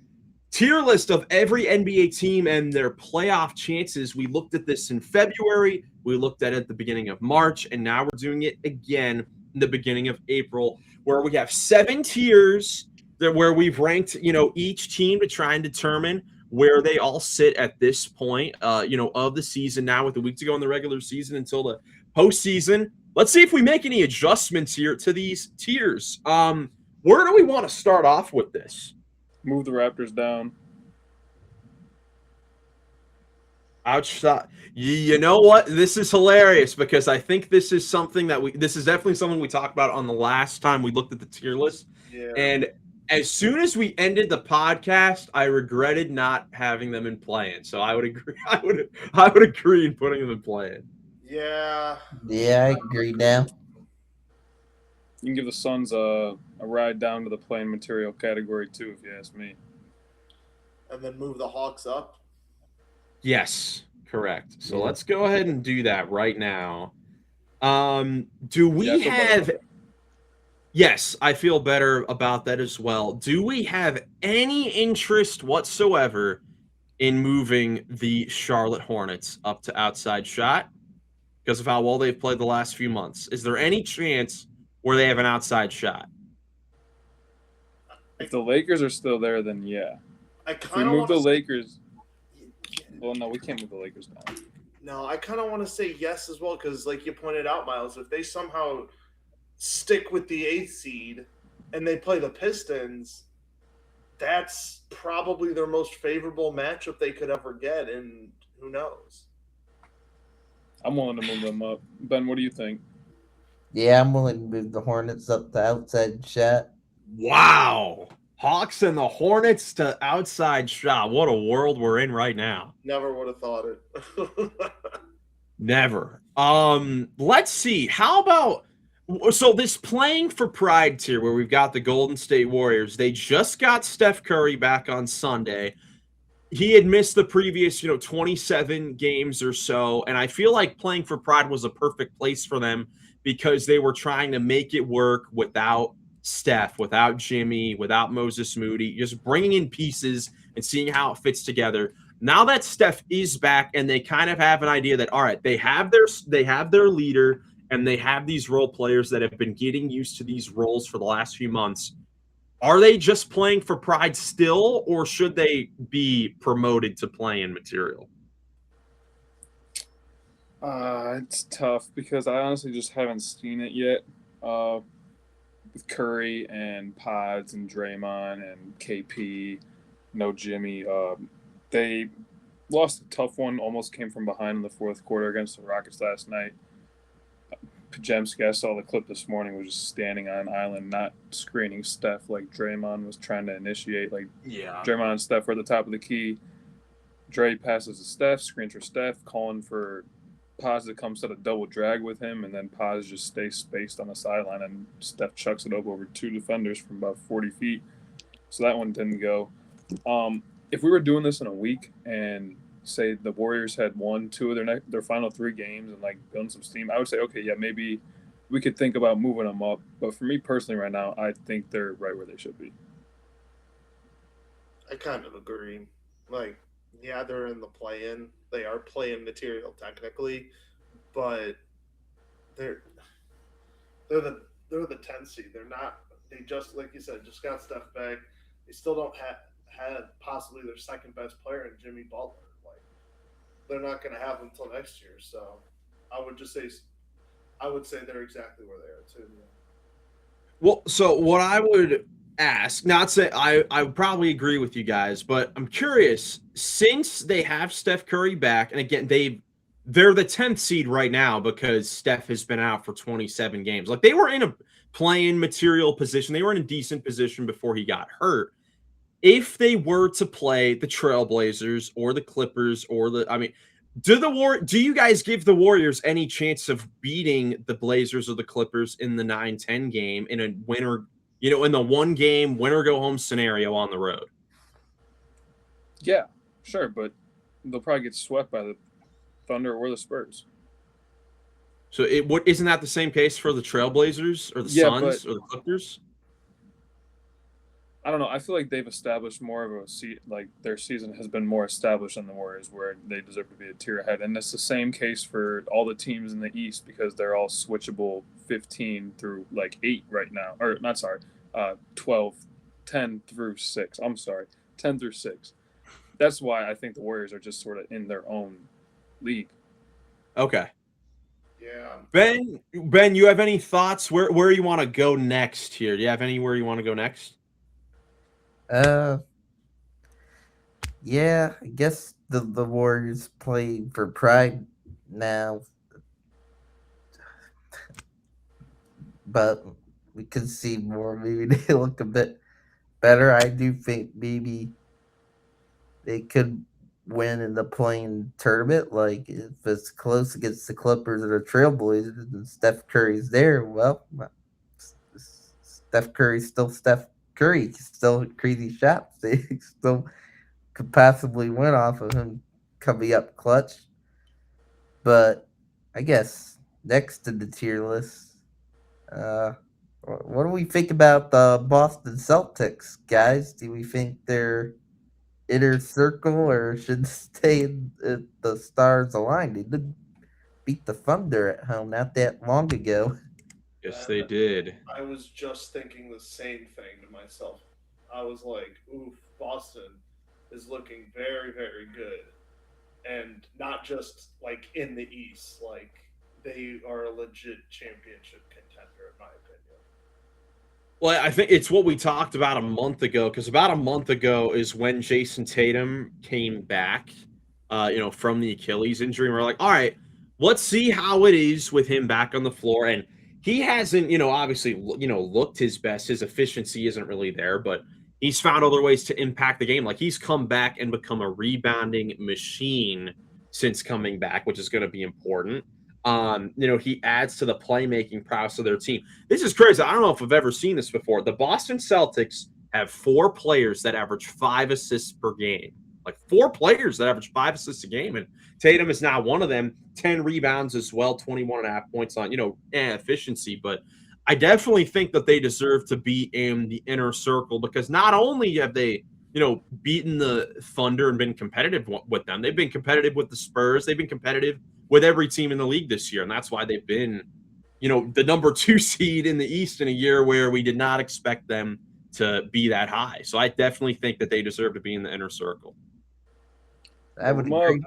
tier list of every NBA team and their playoff chances. We looked at this in February. We looked at it at the beginning of March. And now we're doing it again in the beginning of April, where we have 7 tiers where we've ranked, each team to try and determine where they all sit at this point, of the season now with a week to go in the regular season until the postseason. Let's see if we make any adjustments here to these tiers. Where do we want to start off with this? Move the Raptors down. Ouch. You know what? This is hilarious because I think this is something this is definitely something we talked about on the last time we looked at the tier list. Yeah. And as soon as we ended the podcast, I regretted not having them in play-in. So I would agree. I would agree in putting them in play-in. Yeah. Yeah, I agree now. You can give the Suns a ride down to the play-in material category too, if you ask me. And then move the Hawks up. Yes, correct. So let's go ahead and do that right now. Do we have? Yes, I feel better about that as well. Do we have any interest whatsoever in moving the Charlotte Hornets up to outside shot because of how well they've played the last few months? Is there any chance where they have an outside shot? If the Lakers are still there, then yeah. If we move the Lakers, well, no, we can't move the Lakers down. No, I kind of want to say yes as well because, like you pointed out, Miles, if they somehow stick with the 8th seed and they play the Pistons, that's probably their most favorable matchup they could ever get, and who knows? I'm willing to move them up. Ben, what do you think? Yeah, I'm willing to move the Hornets up to outside shot. Wow. Hawks and the Hornets to outside shot. What a world we're in right now. Never would have thought it. Never. Let's see. How about so this playing for pride tier where we've got the Golden State Warriors. They just got Steph Curry back on Sunday. He had missed the previous, 27 games or so, and I feel like playing for pride was a perfect place for them because they were trying to make it work without Steph, without Jimmy, without Moses Moody, just bringing in pieces and seeing how it fits together. Now that Steph is back and they kind of have an idea that all right, they have their leader and they have these role players that have been getting used to these roles for the last few months. Are they just playing for pride still, or should they be promoted to play-in material? It's tough because I honestly just haven't seen it yet. With Curry and Pods and Draymond and KP, no Jimmy. They lost a tough one, almost came from behind in the fourth quarter against the Rockets last night. Pajemski, I saw the clip this morning, was just standing on an island, not screening Steph like Draymond was trying to initiate. Like, Yeah. Draymond and Steph were at the top of the key. Dre passes to Steph, screens for Steph, calling for Paz to come set a double drag with him, and then Paz just stays spaced on the sideline, and Steph chucks it over two defenders from about 40 feet. So that one didn't go. If we were doing this in a week and say the Warriors had won two of their final three games and like building some steam, I would say, okay, yeah, maybe we could think about moving them up. But for me personally right now, I think they're right where they should be. I kind of agree. Like, yeah, they're in the play-in. They are play-in material technically, but they're the 10th seed. They're not. They just, like you said, just got Steph back. They still don't have possibly their second best player in Jimmy Butler. Like, they're not going to have him until next year. So I would say they're exactly where they are too. Yeah. Well, so what I would ask, not say I would probably agree with you guys, but I'm curious, since they have Steph Curry back, and again, they're the 10th seed right now because Steph has been out for 27 games. Like, they were in a play-in material position. They were in a decent position before he got hurt. If they were to play the Trailblazers or the Clippers do you guys give the Warriors any chance of beating the Blazers or the Clippers in the 9-10 game in a winner, in the one game winner go home scenario on the road? Yeah, sure, but they'll probably get swept by the Thunder or the Spurs. So isn't that the same case for the Trailblazers or the Suns or the Clippers? I don't know. I feel like they've established more of their season has been more established than the Warriors, where they deserve to be a tier ahead. And it's the same case for all the teams in the East because they're all switchable 15 through 8 right now. Or not, sorry, 12, 10 through 6. I'm sorry, 10 through 6. That's why I think the Warriors are just sort of in their own league. Okay. Yeah. Ben, you have any thoughts where you want to go next here? Do you have anywhere you want to go next? Yeah, I guess the Warriors play for pride now, but we could see more. Maybe they look a bit better. I do think maybe they could win in the play-in tournament. Like, if it's close against the Clippers or the Trailblazers and Steph Curry's there, well, Steph Curry's still Steph Curry. He's still crazy shots. They still could possibly win off of him coming up clutch. But I guess next to the tier list, what do we think about the Boston Celtics, guys? Do we think they're inner circle or should stay in the stars aligned? They did beat the Thunder at home not that long ago. Yes, they did. I was just thinking the same thing to myself. I was like, oof, Boston is looking very, very good. And not just in the East, they are a legit championship contender, in my opinion. Well, I think it's what we talked about a month ago, because about a month ago is when Jason Tatum came back, from the Achilles injury. And we're like, all right, let's see how it is with him back on the floor. And he hasn't, obviously, looked his best. His efficiency isn't really there, but he's found other ways to impact the game. Like he's come back and become a rebounding machine since coming back, which is going to be important. He adds to the playmaking prowess of their team. This is crazy. I don't know if I've ever seen this before. The Boston Celtics have 4 players that average 5 assists per game. Like 4 players that average 5 assists a game. And Tatum is now one of them, 10 rebounds as well, 21.5 points on, efficiency. But I definitely think that they deserve to be in the inner circle because not only have they, beaten the Thunder and been competitive with them, they've been competitive with the Spurs. They've been competitive with every team in the league this year. And that's why they've been, the number 2 seed in the East in a year where we did not expect them to be that high. So I definitely think that they deserve to be in the inner circle. I would agree.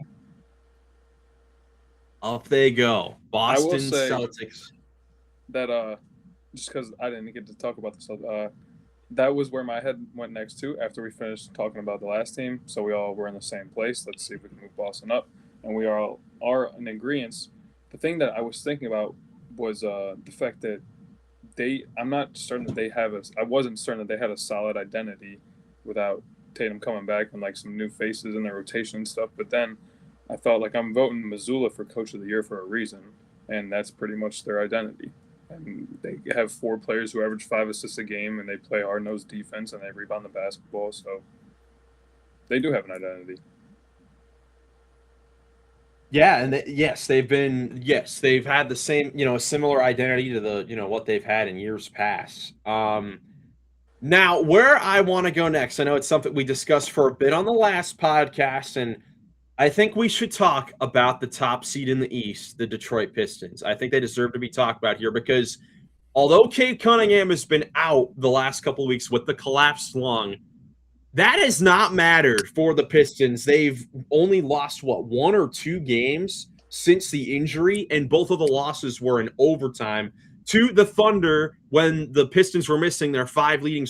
Up they go. Boston Celtics. That just because I didn't get to talk about the Celtics, that was where my head went next to after we finished talking about the last team. So we all were in the same place. Let's see if we can move Boston up. And we all are in agreement. The thing that I was thinking about was the fact that I'm not certain that I wasn't certain that they had a solid identity without Tatum coming back and like some new faces in their rotation and stuff. But then I thought like I'm voting Missoula for Coach of the Year for a reason, and that's pretty much their identity. And they have 4 players who average 5 assists a game, and they play hard-nosed defense, and they rebound the basketball. So they do have an identity. Yeah, and they've had the same, a similar identity to the, what they've had in years past. Now, where I want to go next, I know it's something we discussed for a bit on the last podcast, and I think we should talk about the top seed in the East, the Detroit Pistons. I think they deserve to be talked about here because although Cade Cunningham has been out the last couple of weeks with the collapsed lung, that has not mattered for the Pistons. They've only lost, 1 or 2 games since the injury, and both of the losses were in overtime to the Thunder when the Pistons were missing their top 5 leading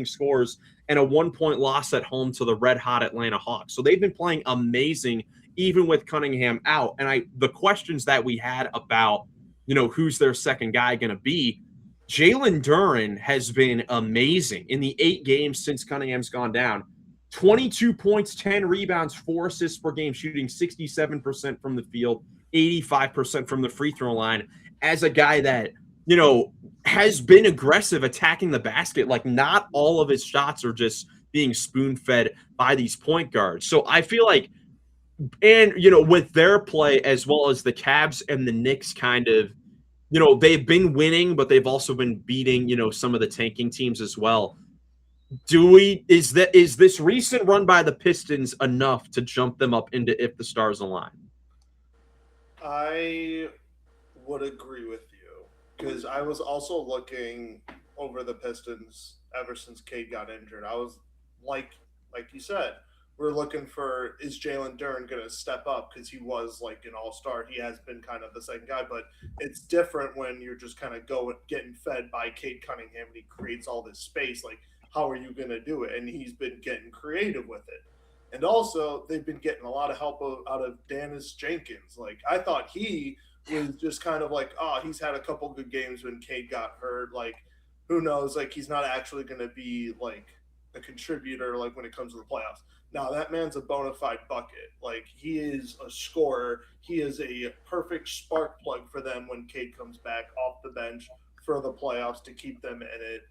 scorers, and a 1-point loss at home to the red-hot Atlanta Hawks. So they've been playing amazing even with Cunningham out. And the questions that we had about, who's their second guy going to be, Jalen Duren has been amazing in the 8 games since Cunningham's gone down. 22 points, 10 rebounds, 4 assists per game, shooting 67% from the field, 85% from the free throw line. As a guy that, has been aggressive attacking the basket, like not all of his shots are just being spoon-fed by these point guards. So I feel like, and, with their play as well as the Cavs and the Knicks kind of, they've been winning, but they've also been beating, some of the tanking teams as well. Is this recent run by the Pistons enough to jump them up into if the stars align? I would agree with you because I was also looking over the Pistons ever since Cade got injured. I was like you said, we're looking for, is Jalen Duren going to step up because he was like an all-star. He has been kind of the second guy, but it's different when you're just kind of getting fed by Cade Cunningham and he creates all this space. Like, how are you going to do it? And he's been getting creative with it. And also, they've been getting a lot of help out of Dennis Jenkins. Like, I thought he was just kind of like, he's had a couple good games when Cade got hurt. Like, who knows? Like, he's not actually going to be, like, a contributor, like, when it comes to the playoffs. Now, that man's a bona fide bucket. Like, he is a scorer. He is a perfect spark plug for them when Cade comes back off the bench for the playoffs to keep them in it.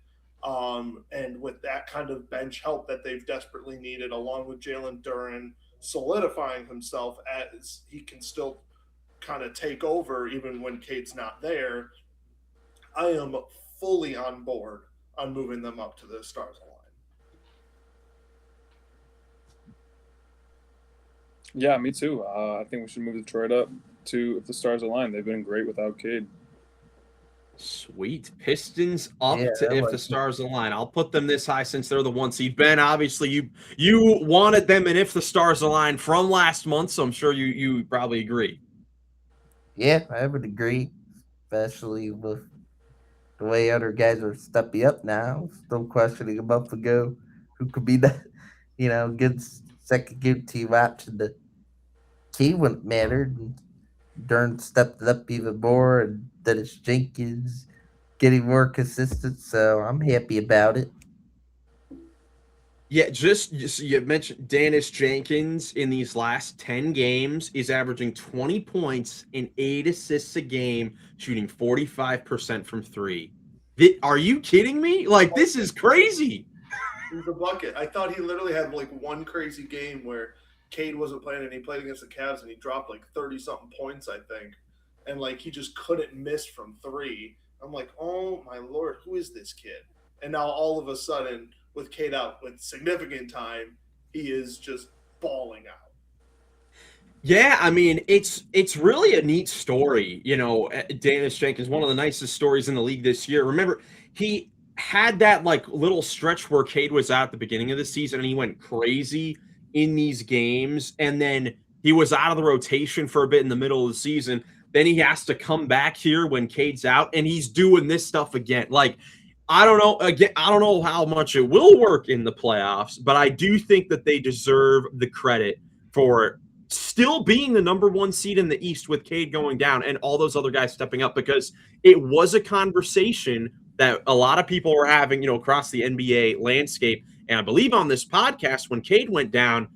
And with that kind of bench help that they've desperately needed, along with Jalen Duren solidifying himself as he can still kind of take over even when Cade's not there, I am fully on board on moving them up to the stars line. Yeah, me too. I think we should move Detroit up to if the stars align. They've been great without Cade. Sweet. Pistons up to if the stars align. I'll put them this high since they're the 1 seed. Ben, obviously you wanted them in if the stars align from last month, so I'm sure you probably agree. Yeah, I would agree, especially with the way other guys are stepping up now. Still questioning about the go who could be that, good second good team option. The key wouldn't matter. Dern stepped it up even more, and Dennis Jenkins getting more consistent. So I'm happy about it. Yeah, just you mentioned Dennis Jenkins in these last 10 games is averaging 20 points and 8 assists a game, shooting 45% from three. Are you kidding me? Like, this is crazy. He's a bucket. I thought he literally had like one crazy game where Cade wasn't playing and he played against the Cavs and he dropped like 30 something points, I think. And like he just couldn't miss from three. I'm like, oh my Lord, who is this kid? And now all of a sudden, with Cade out with significant time, he is just balling out. Yeah, I mean, it's really a neat story. Dennis Jenkins, one of the nicest stories in the league this year. Remember, he had that like little stretch where Cade was out at the beginning of the season and he went crazy in these games, and then he was out of the rotation for a bit in the middle of the season. Then he has to come back here when Cade's out, and he's doing this stuff again. Like, I don't know. Again, I don't know how much it will work in the playoffs, but I do think that they deserve the credit for still being the number one seed in the East with Cade going down and all those other guys stepping up, because it was a conversation that a lot of people were having, across the NBA landscape. And I believe on this podcast, when Cade went down,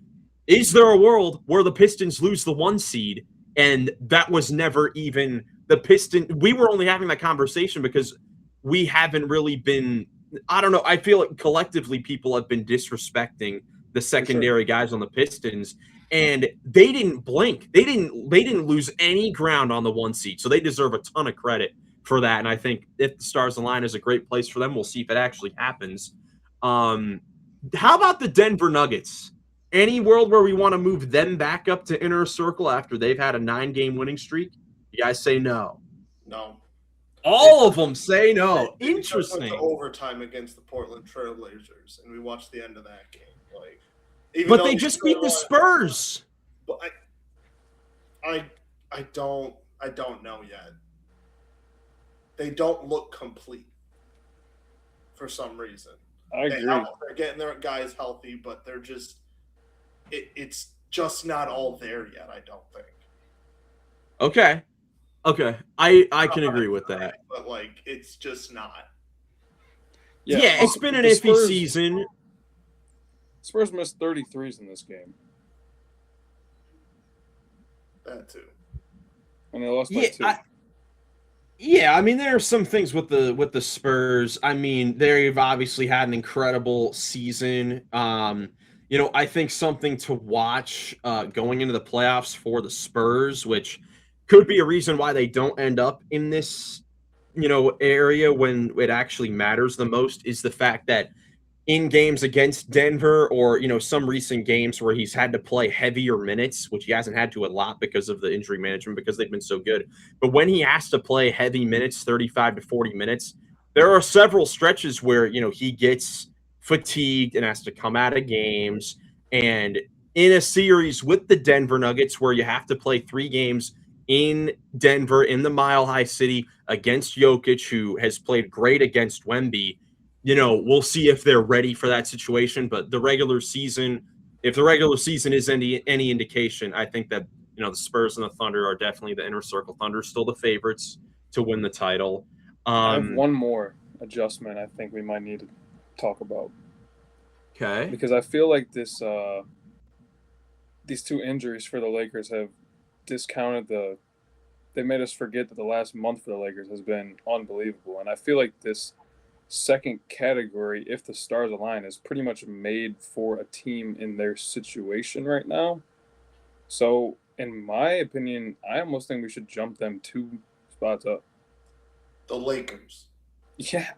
is there a world where the Pistons lose the one seed? And that was never even the Piston. We were only having that conversation because we haven't really been, I don't know. I feel like collectively people have been disrespecting the secondary guys on the Pistons, and they didn't blink. They didn't lose any ground on the one seed. So they deserve a ton of credit for that. And I think if the Stars Align is a great place for them, we'll see if it actually happens. How about the Denver Nuggets? Any world where we want to move them back up to inner circle after they've had a 9-game winning streak? You guys say no. No. All of them say no. They Interesting. went to overtime against the Portland Trailblazers, and we watched the end of that game. But they just beat the Spurs. But I don't know yet. They don't look complete for some reason. I agree. They're getting their guys healthy, but they're just it's just not all there yet, I don't think. Okay. I can agree with that. But it's just not. Yeah, it's been an iffy season. Spurs missed 33s in this game. That too. And they lost by 2. I mean, there are some things with the Spurs. I mean, they've obviously had an incredible season. I think something to watch going into the playoffs for the Spurs, which could be a reason why they don't end up in this, area when it actually matters the most, is the fact that in games against Denver or, some recent games where he's had to play heavier minutes, which he hasn't had to a lot because of the injury management, because they've been so good. But when he has to play heavy minutes, 35 to 40 minutes, there are several stretches where, he gets fatigued and has to come out of games. And in a series with the Denver Nuggets where you have to play 3 games in Denver, in the Mile High City, against Jokic, who has played great against Wemby, we'll see if they're ready for that situation. But if the regular season is any indication, I think that, the Spurs and the Thunder are definitely the inner circle. Thunder still the favorites to win the title. I have one more adjustment I think we might need to talk about. Okay. Because I feel like these 2 injuries for the Lakers have discounted they made us forget that the last month for the Lakers has been unbelievable. And I feel like this second category, if the Stars Align, is pretty much made for a team in their situation right now. So, in my opinion, I almost think we should jump them 2 spots up. The Lakers. Yeah.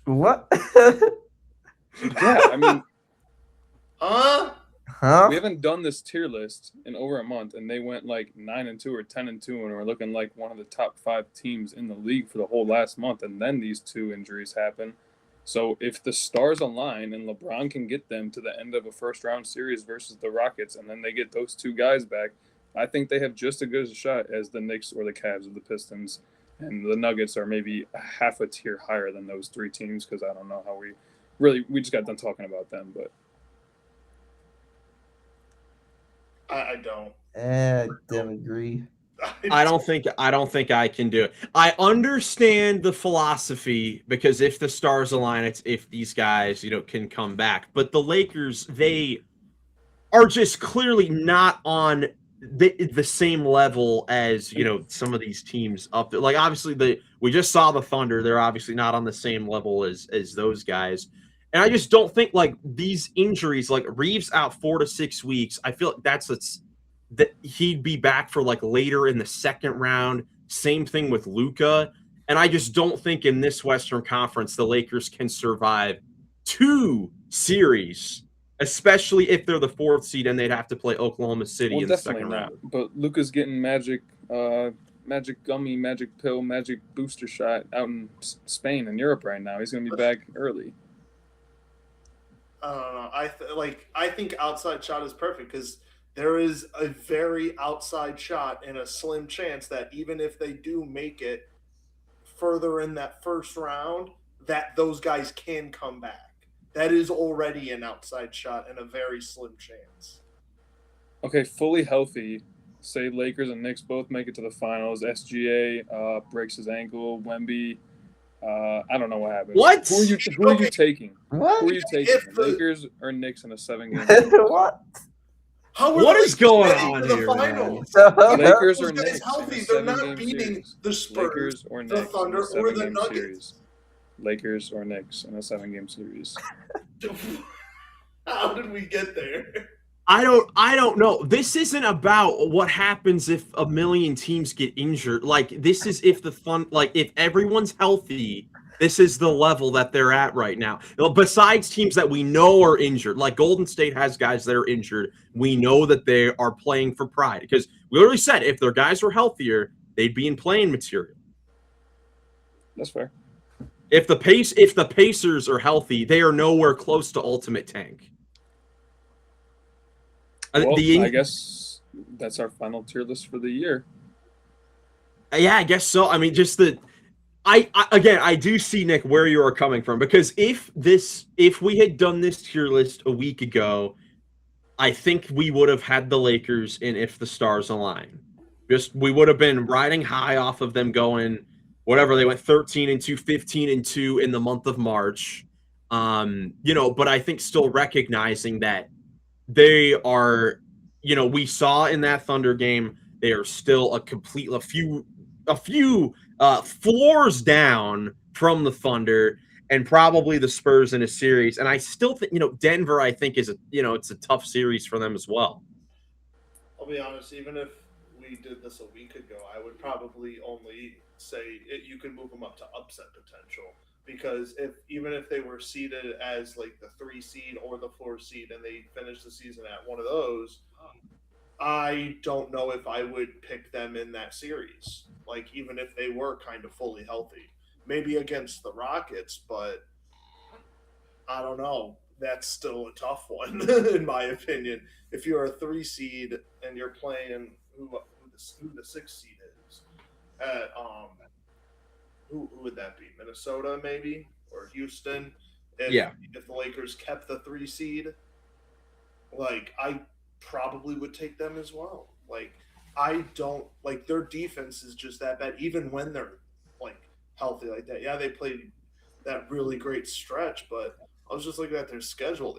What? Yeah, I mean, Huh? we haven't done this tier list in over a month, and they went 9-2 or 10-2, and we're looking like one of the top 5 teams in the league for the whole last month. And then these 2 injuries happen. So if the Stars align and LeBron can get them to the end of a first-round series versus the Rockets, and then they get those 2 guys back, I think they have just as good a shot as the Knicks or the Cavs or the Pistons. And the Nuggets are maybe half a tier higher than those 3 teams, because I don't know how we just got done talking about them, but I don't. I don't agree. I don't think I can do it. I understand the philosophy because if the stars align, it's if these guys, can come back. But the Lakers, they are just clearly not on the same level as some of these teams up there. Like obviously we just saw the Thunder; they're obviously not on the same level as those guys. And I just don't think like these injuries, like Reaves out 4 to 6 weeks. I feel like that he'd be back for like later in the second round. Same thing with Luka. And I just don't think in this Western Conference the Lakers can survive 2 series, especially if they're the 4th seed and they'd have to play Oklahoma City in the second round. But Luka's getting magic gummy, magic pill, magic booster shot out in Spain and Europe right now. He's going to be back early. I don't know. I think outside shot is perfect because there is a very outside shot and a slim chance that even if they do make it further in that first round, that those guys can come back. That is already an outside shot and a very slim chance. Okay, fully healthy. Say Lakers and Knicks both make it to the finals. SGA breaks his ankle. Wemby, I don't know what happens. What? Who are you taking? What? Who are you taking? Lakers or Knicks in a 7-game? What? What is going on here, man? Lakers or Knicks healthy? in a They're 7-game not beating series. the Spurs, Lakers or the Knicks Thunder, in a or the 7-game Nuggets. series. Lakers or Knicks in a 7-game series. How did we get there? I don't know. This isn't about what happens if a million teams get injured. Like this is if if everyone's healthy, this is the level that they're at right now. Besides teams that we know are injured, like Golden State has guys that are injured. We know that they are playing for pride because we already said if their guys were healthier, they'd be in playing material. That's fair. If the Pacers are healthy, they are nowhere close to ultimate tank. Well, I guess that's our final tier list for the year. Yeah, I guess so. I mean, just I do see, Nick, where you are coming from because if we had done this tier list a week ago, I think we would have had the Lakers in if the stars align. We would have been riding high off of them going whatever they went 13-2, 15-2 in the month of March. But I think still recognizing that they are, we saw in that Thunder game, they are still a few floors down from the Thunder and probably the Spurs in a series. And I still think, Denver, I think is it's a tough series for them as well. I'll be honest, even if we did this a week ago, I would probably only say you could move them up to upset potential. Because even if they were seeded as like the 3 seed or the 4 seed and they finished the season at one of those, I don't know if I would pick them in that series. Like even if they were kind of fully healthy, maybe against the Rockets, but I don't know. That's still a tough one in my opinion. If you're a 3 seed and you're playing who the 6 seed is at Who would that be? Minnesota, maybe, or Houston? If the Lakers kept the 3 seed, I probably would take them as well. I don't their defense is just that bad, even when they're healthy like that. Yeah, they played that really great stretch, but I was just looking at their schedule.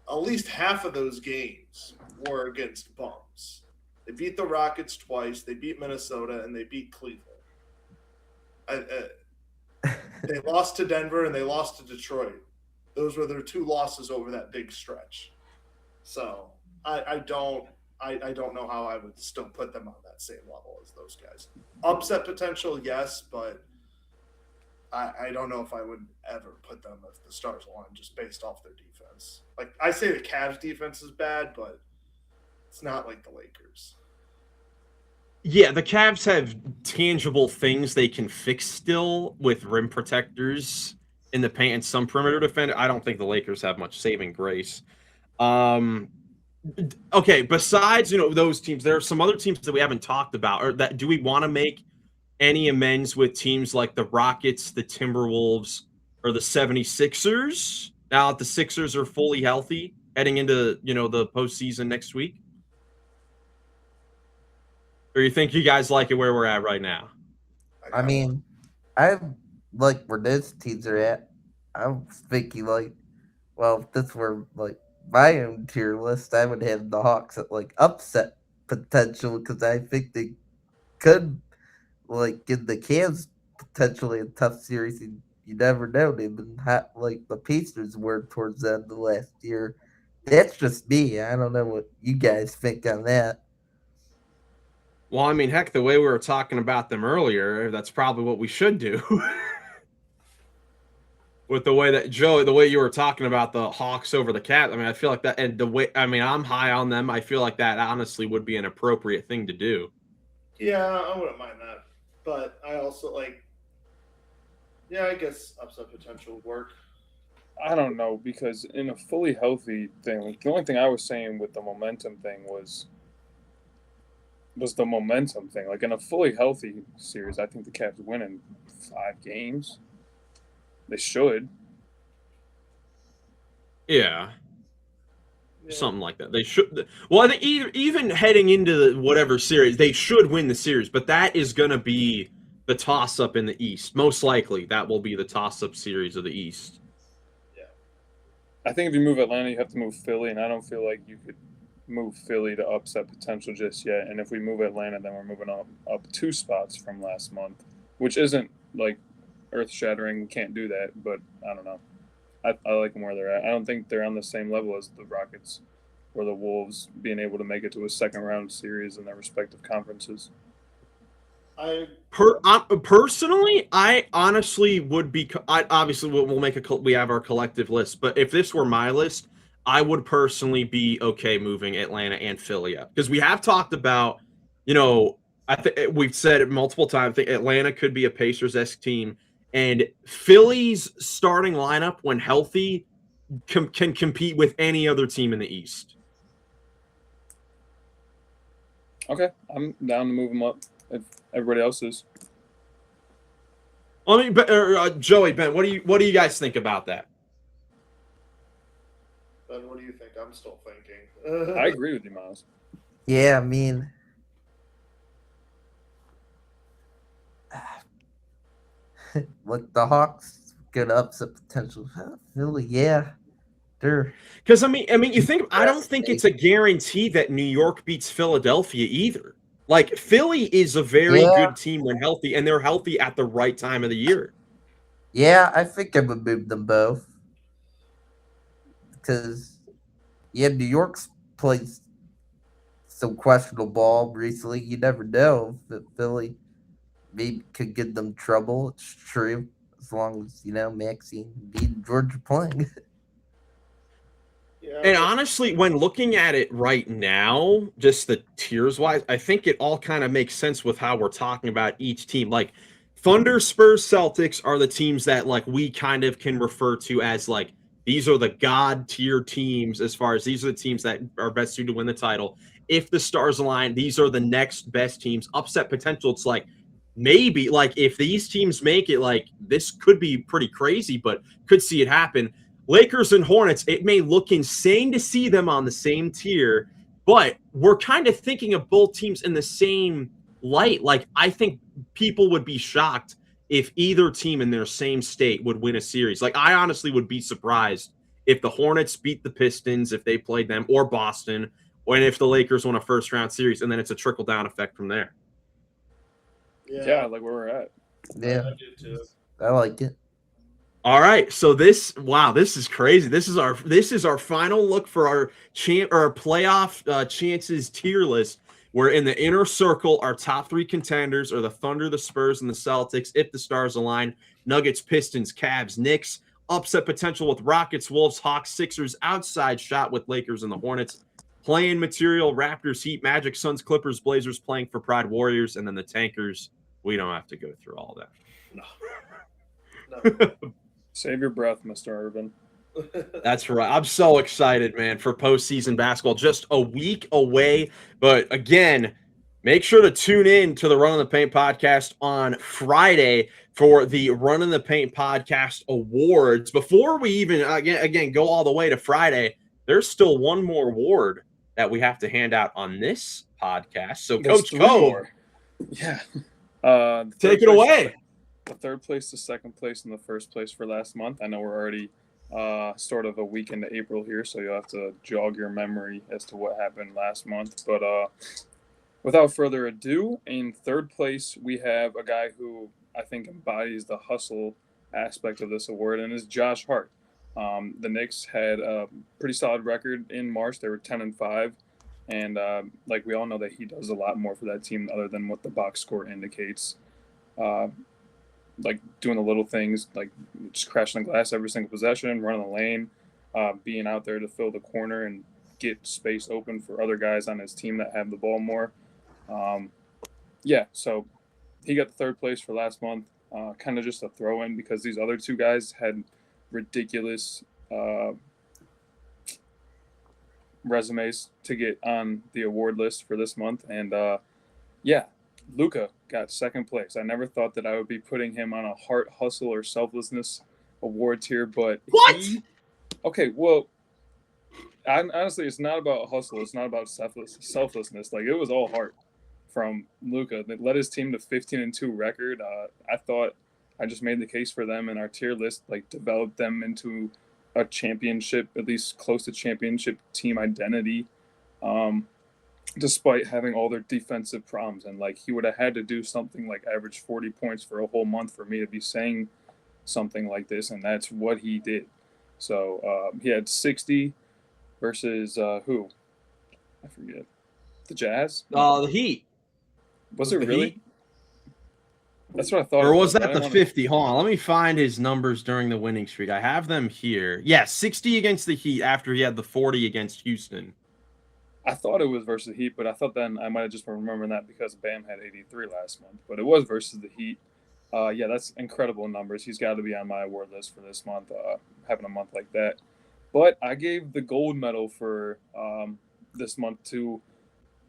At least half of those games were against bums. They beat the Rockets twice, they beat Minnesota, and they beat Cleveland. They lost to Denver and they lost to Detroit. Those were their 2 losses over that big stretch. So I don't know how I would still put them on that same level as those guys. Upset potential, yes, but I don't know if I would ever put them if the stars align just based off their defense. I say the Cavs defense is bad, but it's not like the Lakers. Yeah, the Cavs have tangible things they can fix still with rim protectors in the paint and some perimeter defender. I don't think the Lakers have much saving grace. Okay, besides those teams, there are some other teams that we haven't talked about. Or that do we want to make any amends with teams like the Rockets, the Timberwolves, or the 76ers? Now that the Sixers are fully healthy heading into the postseason next week. Or you think you guys like it where we're at right now? I mean, I like where those teams are at. I was thinking like, well, if this were like my own tier list, I would have the Hawks at like upset potential because I think they could like give the Cavs potentially a tough series. You never know. They've been hot like the Pacers were towards the end of last year. That's just me. I don't know what you guys think on that. Well, I mean, heck, the way we were talking about them earlier, that's probably what we should do. With the way that Joe, the way you were talking about the Hawks over the Cavs, I mean, I feel like that, and the way, I mean, I'm high on them. I feel like that honestly would be an appropriate thing to do. Yeah, I wouldn't mind that. But I also like, yeah, I guess upset potential would work. I don't know, because in a fully healthy thing, like, the only thing I was saying with the momentum thing was the momentum thing. Like in a fully healthy series, I think the Cavs win in 5 games. They should. Yeah. Something like that. They should. Well, I think even heading into whatever series, they should win the series. But that is going to be the toss-up in the East. Most likely, that will be the toss-up series of the East. Yeah. I think if you move Atlanta, you have to move Philly, and I don't feel like you could move Philly to upset potential just yet. And if we move Atlanta, then we're moving up 2 spots from last month, which isn't like earth-shattering. We can't do that, but I don't know. I like them where they're at. I don't think they're on the same level as the Rockets or the Wolves being able to make it to a second-round series in their respective conferences. Personally, I honestly would be. Obviously, we'll make we have our collective list, but if this were my list, I would personally be okay moving Atlanta and Philly up because we have talked about, I think we've said it multiple times. I think Atlanta could be a Pacers-esque team. And Philly's starting lineup, when healthy, can compete with any other team in the East. Okay, I'm down to move them up if everybody else is. I mean, Joey, Ben, what do you guys think about that? Ben, what do you think? I'm still thinking. I agree with you, Miles. Yeah, I mean, like the Hawks good upset potential. Philly, yeah, they're because I mean, you think I don't think it's a guarantee that New York beats Philadelphia either. Like Philly is a very good team when healthy, and they're healthy at the right time of the year. Yeah, I think I would move them both because New York's played some questionable ball recently. You never know if Philly maybe could give them trouble. It's true. As long as, Maxine and George are playing. Yeah, And honestly, when looking at it right now, just the tiers wise, I think it all kind of makes sense with how we're talking about each team. Like Thunder, Spurs, Celtics are the teams that like we kind of can refer to as like these are the god tier teams as far as these are the teams that are best suited to win the title. If the stars align, these are the next best teams. Upset potential, it's like maybe like if these teams make it, like this could be pretty crazy, but could see it happen. Lakers and Hornets, it may look insane to see them on the same tier, but we're kind of thinking of both teams in the same light. Like, I think people would be shocked if either team in their same state would win a series. Like, I honestly would be surprised if the Hornets beat the Pistons, if they played them, or Boston, or if the Lakers won a first-round series, and then it's a trickle-down effect from there. Yeah, like where we're at. Yeah, I do too. I like it. All right, so this is crazy. This is our final look for our playoff chances tier list. Where in the inner circle, our top 3 contenders are the Thunder, the Spurs, and the Celtics. If the stars align, Nuggets, Pistons, Cavs, Knicks. Upset potential with Rockets, Wolves, Hawks, Sixers. Outside shot with Lakers and the Hornets. Playing material, Raptors, Heat, Magic, Suns, Clippers, Blazers. Playing for Pride, Warriors, and then the tankers. We don't have to go through all that. No. Save your breath, Mr. Irvin. That's right. I'm so excited, man, for postseason basketball. Just a week away. But again, make sure to tune in to the Run in the Paint podcast on Friday for the Run in the Paint podcast awards. Before we even, again, go all the way to Friday, there's still one more award that we have to hand out on this podcast. So, There's Coach 3 Cove, more. Yeah. take it away. The third place to second place and the first place for last month. I know we're already sort of a week into April here, so you'll have to jog your memory as to what happened last month. But without further ado, in third place, we have a guy who I think embodies the hustle aspect of this award, and is Josh Hart. The Knicks had a pretty solid record in March. They were 10-5, and like we all know that he does a lot more for that team other than what the box score indicates. Like doing the little things, like just crashing the glass every single possession, running the lane, being out there to fill the corner and get space open for other guys on his team that have the ball more. So he got the third place for last month. Kind of just a throw in because these other 2 guys had ridiculous resumes to get on the award list for this month. And Luka got second place. I never thought that I would be putting him on a heart, hustle, or selflessness award tier, but honestly, it's not about hustle. It's not about selflessness. Like, it was all heart from Luka. They led his team to 15-2 record. I thought I just made the case for them in our tier list, like developed them into a championship, at least close to championship team identity. Despite having all their defensive problems. And like, he would have had to do something like average 40 points for a whole month for me to be saying something like this, and that's what he did. So he had 60 versus who? I forget. The Jazz? The Heat. Was it really? Heat? That's what I thought. Or was that the 50? Hold on, let me find his numbers during the winning streak. I have them here. Yeah, 60 against the Heat after he had the 40 against Houston. I thought it was versus the Heat, but I thought then I might have just been remembering that because Bam had 83 last month. But it was versus the Heat. That's incredible numbers. He's got to be on my award list for this month, having a month like that. But I gave the gold medal for this month to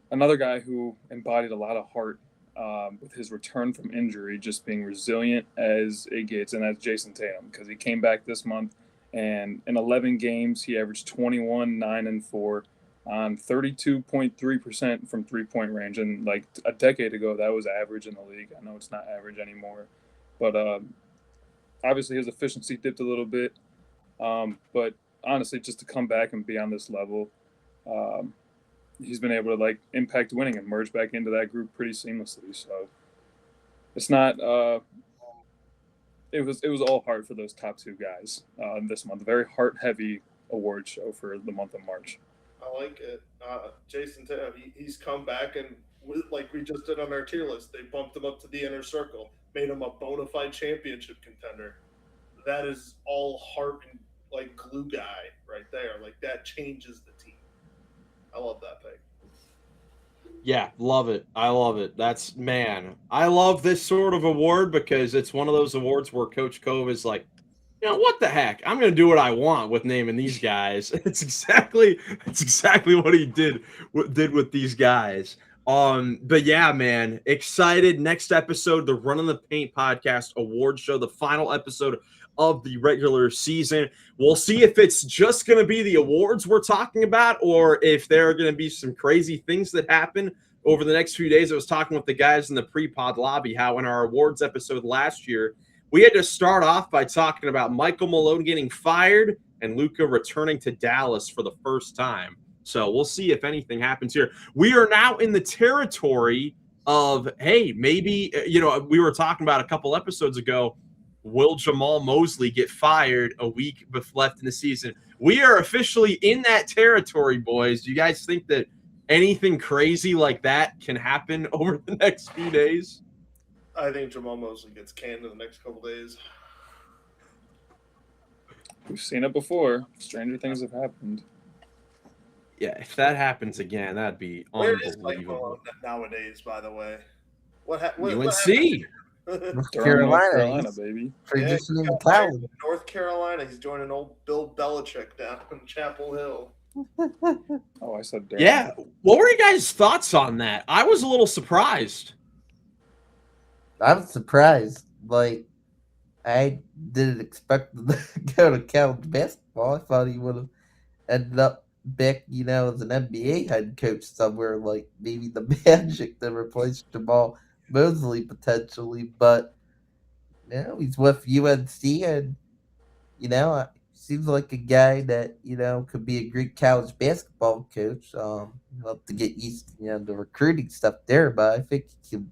another guy who embodied a lot of heart with his return from injury, just being resilient as it gets, and that's Jason Tatum, because he came back this month, and in 11 games, he averaged 21, 9, and 4 on 32.3% from three-point range. And like a decade ago, that was average in the league. I know it's not average anymore. But obviously his efficiency dipped a little bit. But honestly, just to come back and be on this level, he's been able to like impact winning and merge back into that group pretty seamlessly. So it's not it was all hard for those top 2 guys this month. A very heart-heavy award show for the month of March. I like it. Jason Tatum, he's come back, and like we just did on our tier list, they bumped him up to the inner circle, made him a bona fide championship contender. That is all heart and like glue guy right there. Like, that changes the team. I love that pick. Yeah, love it. I love it. I love this sort of award because it's one of those awards where Coach Cove is like, what the heck? I'm going to do what I want with naming these guys. It's exactly what he did with these guys. But yeah, man, excited. Next episode, the Runnin the Paint podcast award show, the final episode of the regular season. We'll see if it's just going to be the awards we're talking about, or if there are going to be some crazy things that happen over the next few days. I was talking with the guys in the pre-pod lobby how in our awards episode last year, we had to start off by talking about Michael Malone getting fired and Luka returning to Dallas for the first time. So we'll see if anything happens here. We are now in the territory of, hey, maybe, we were talking about a couple episodes ago, will Jamal Mosley get fired a week left in the season? We are officially in that territory, boys. Do you guys think that anything crazy like that can happen over the next few days? I think Jamal Mosley gets canned in the next couple days. We've seen it before. Stranger things have happened. Yeah, if that happens again, that'd be unbelievable. Nowadays, by the way, UNC. North Carolina, baby. Transitioning to college. North Carolina. He's joining old Bill Belichick down in Chapel Hill. Oh, I said Durham. Yeah. What were you guys' thoughts on that? I was a little surprised. I was surprised. Like, I didn't expect him to go to college basketball. I thought he would have ended up back, as an NBA head coach somewhere, like maybe the Magic to replace Jamal Mosley potentially. But he's with UNC, and seems like a guy that could be a great college basketball coach. He'll have to get used to the recruiting stuff there, but I think he can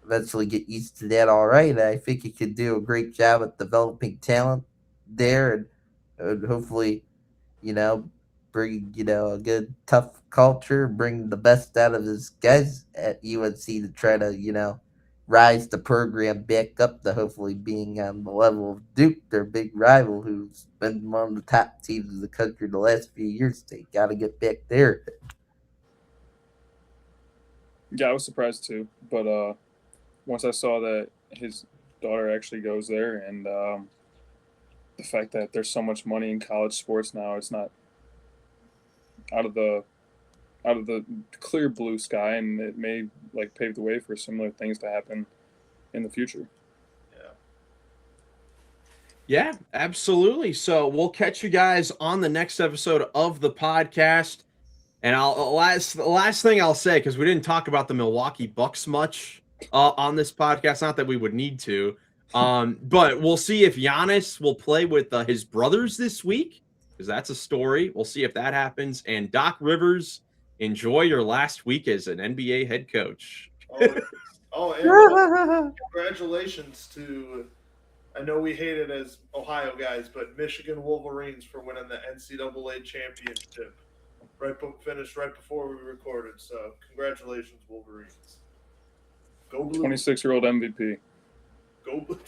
eventually get used to that all right. I think he could do a great job at developing talent there, and hopefully, bring a good tough culture, bring the best out of his guys at UNC to try to rise the program back up to hopefully being on the level of Duke, their big rival, who's been one of the top teams in the country the last few years. They got to get back there. Yeah, I was surprised too, but once I saw that his daughter actually goes there, and the fact that there's so much money in college sports now, it's not out of the clear blue sky, and it may pave the way for similar things to happen in the future. Yeah, absolutely. So we'll catch you guys on the next episode of the podcast. And last thing I'll say, because we didn't talk about the Milwaukee Bucks much on this podcast, not that we would need to, but we'll see if Giannis will play with his brothers this week, because that's a story. We'll see if that happens. And Doc Rivers, enjoy your last week as an NBA head coach. And congratulations to, I know we hate it as Ohio guys, but Michigan Wolverines for winning the NCAA championship. Finished right before we recorded. So congratulations, Wolverines. Go Blue. 26-year-old MVP. Go Blue.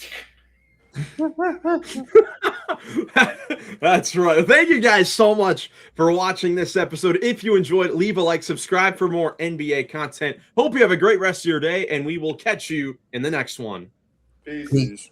That's right. Thank you guys so much for watching this episode. If you enjoyed, leave a like, subscribe for more NBA content. Hope you have a great rest of your day, and we will catch you in the next one. Peace. Peace.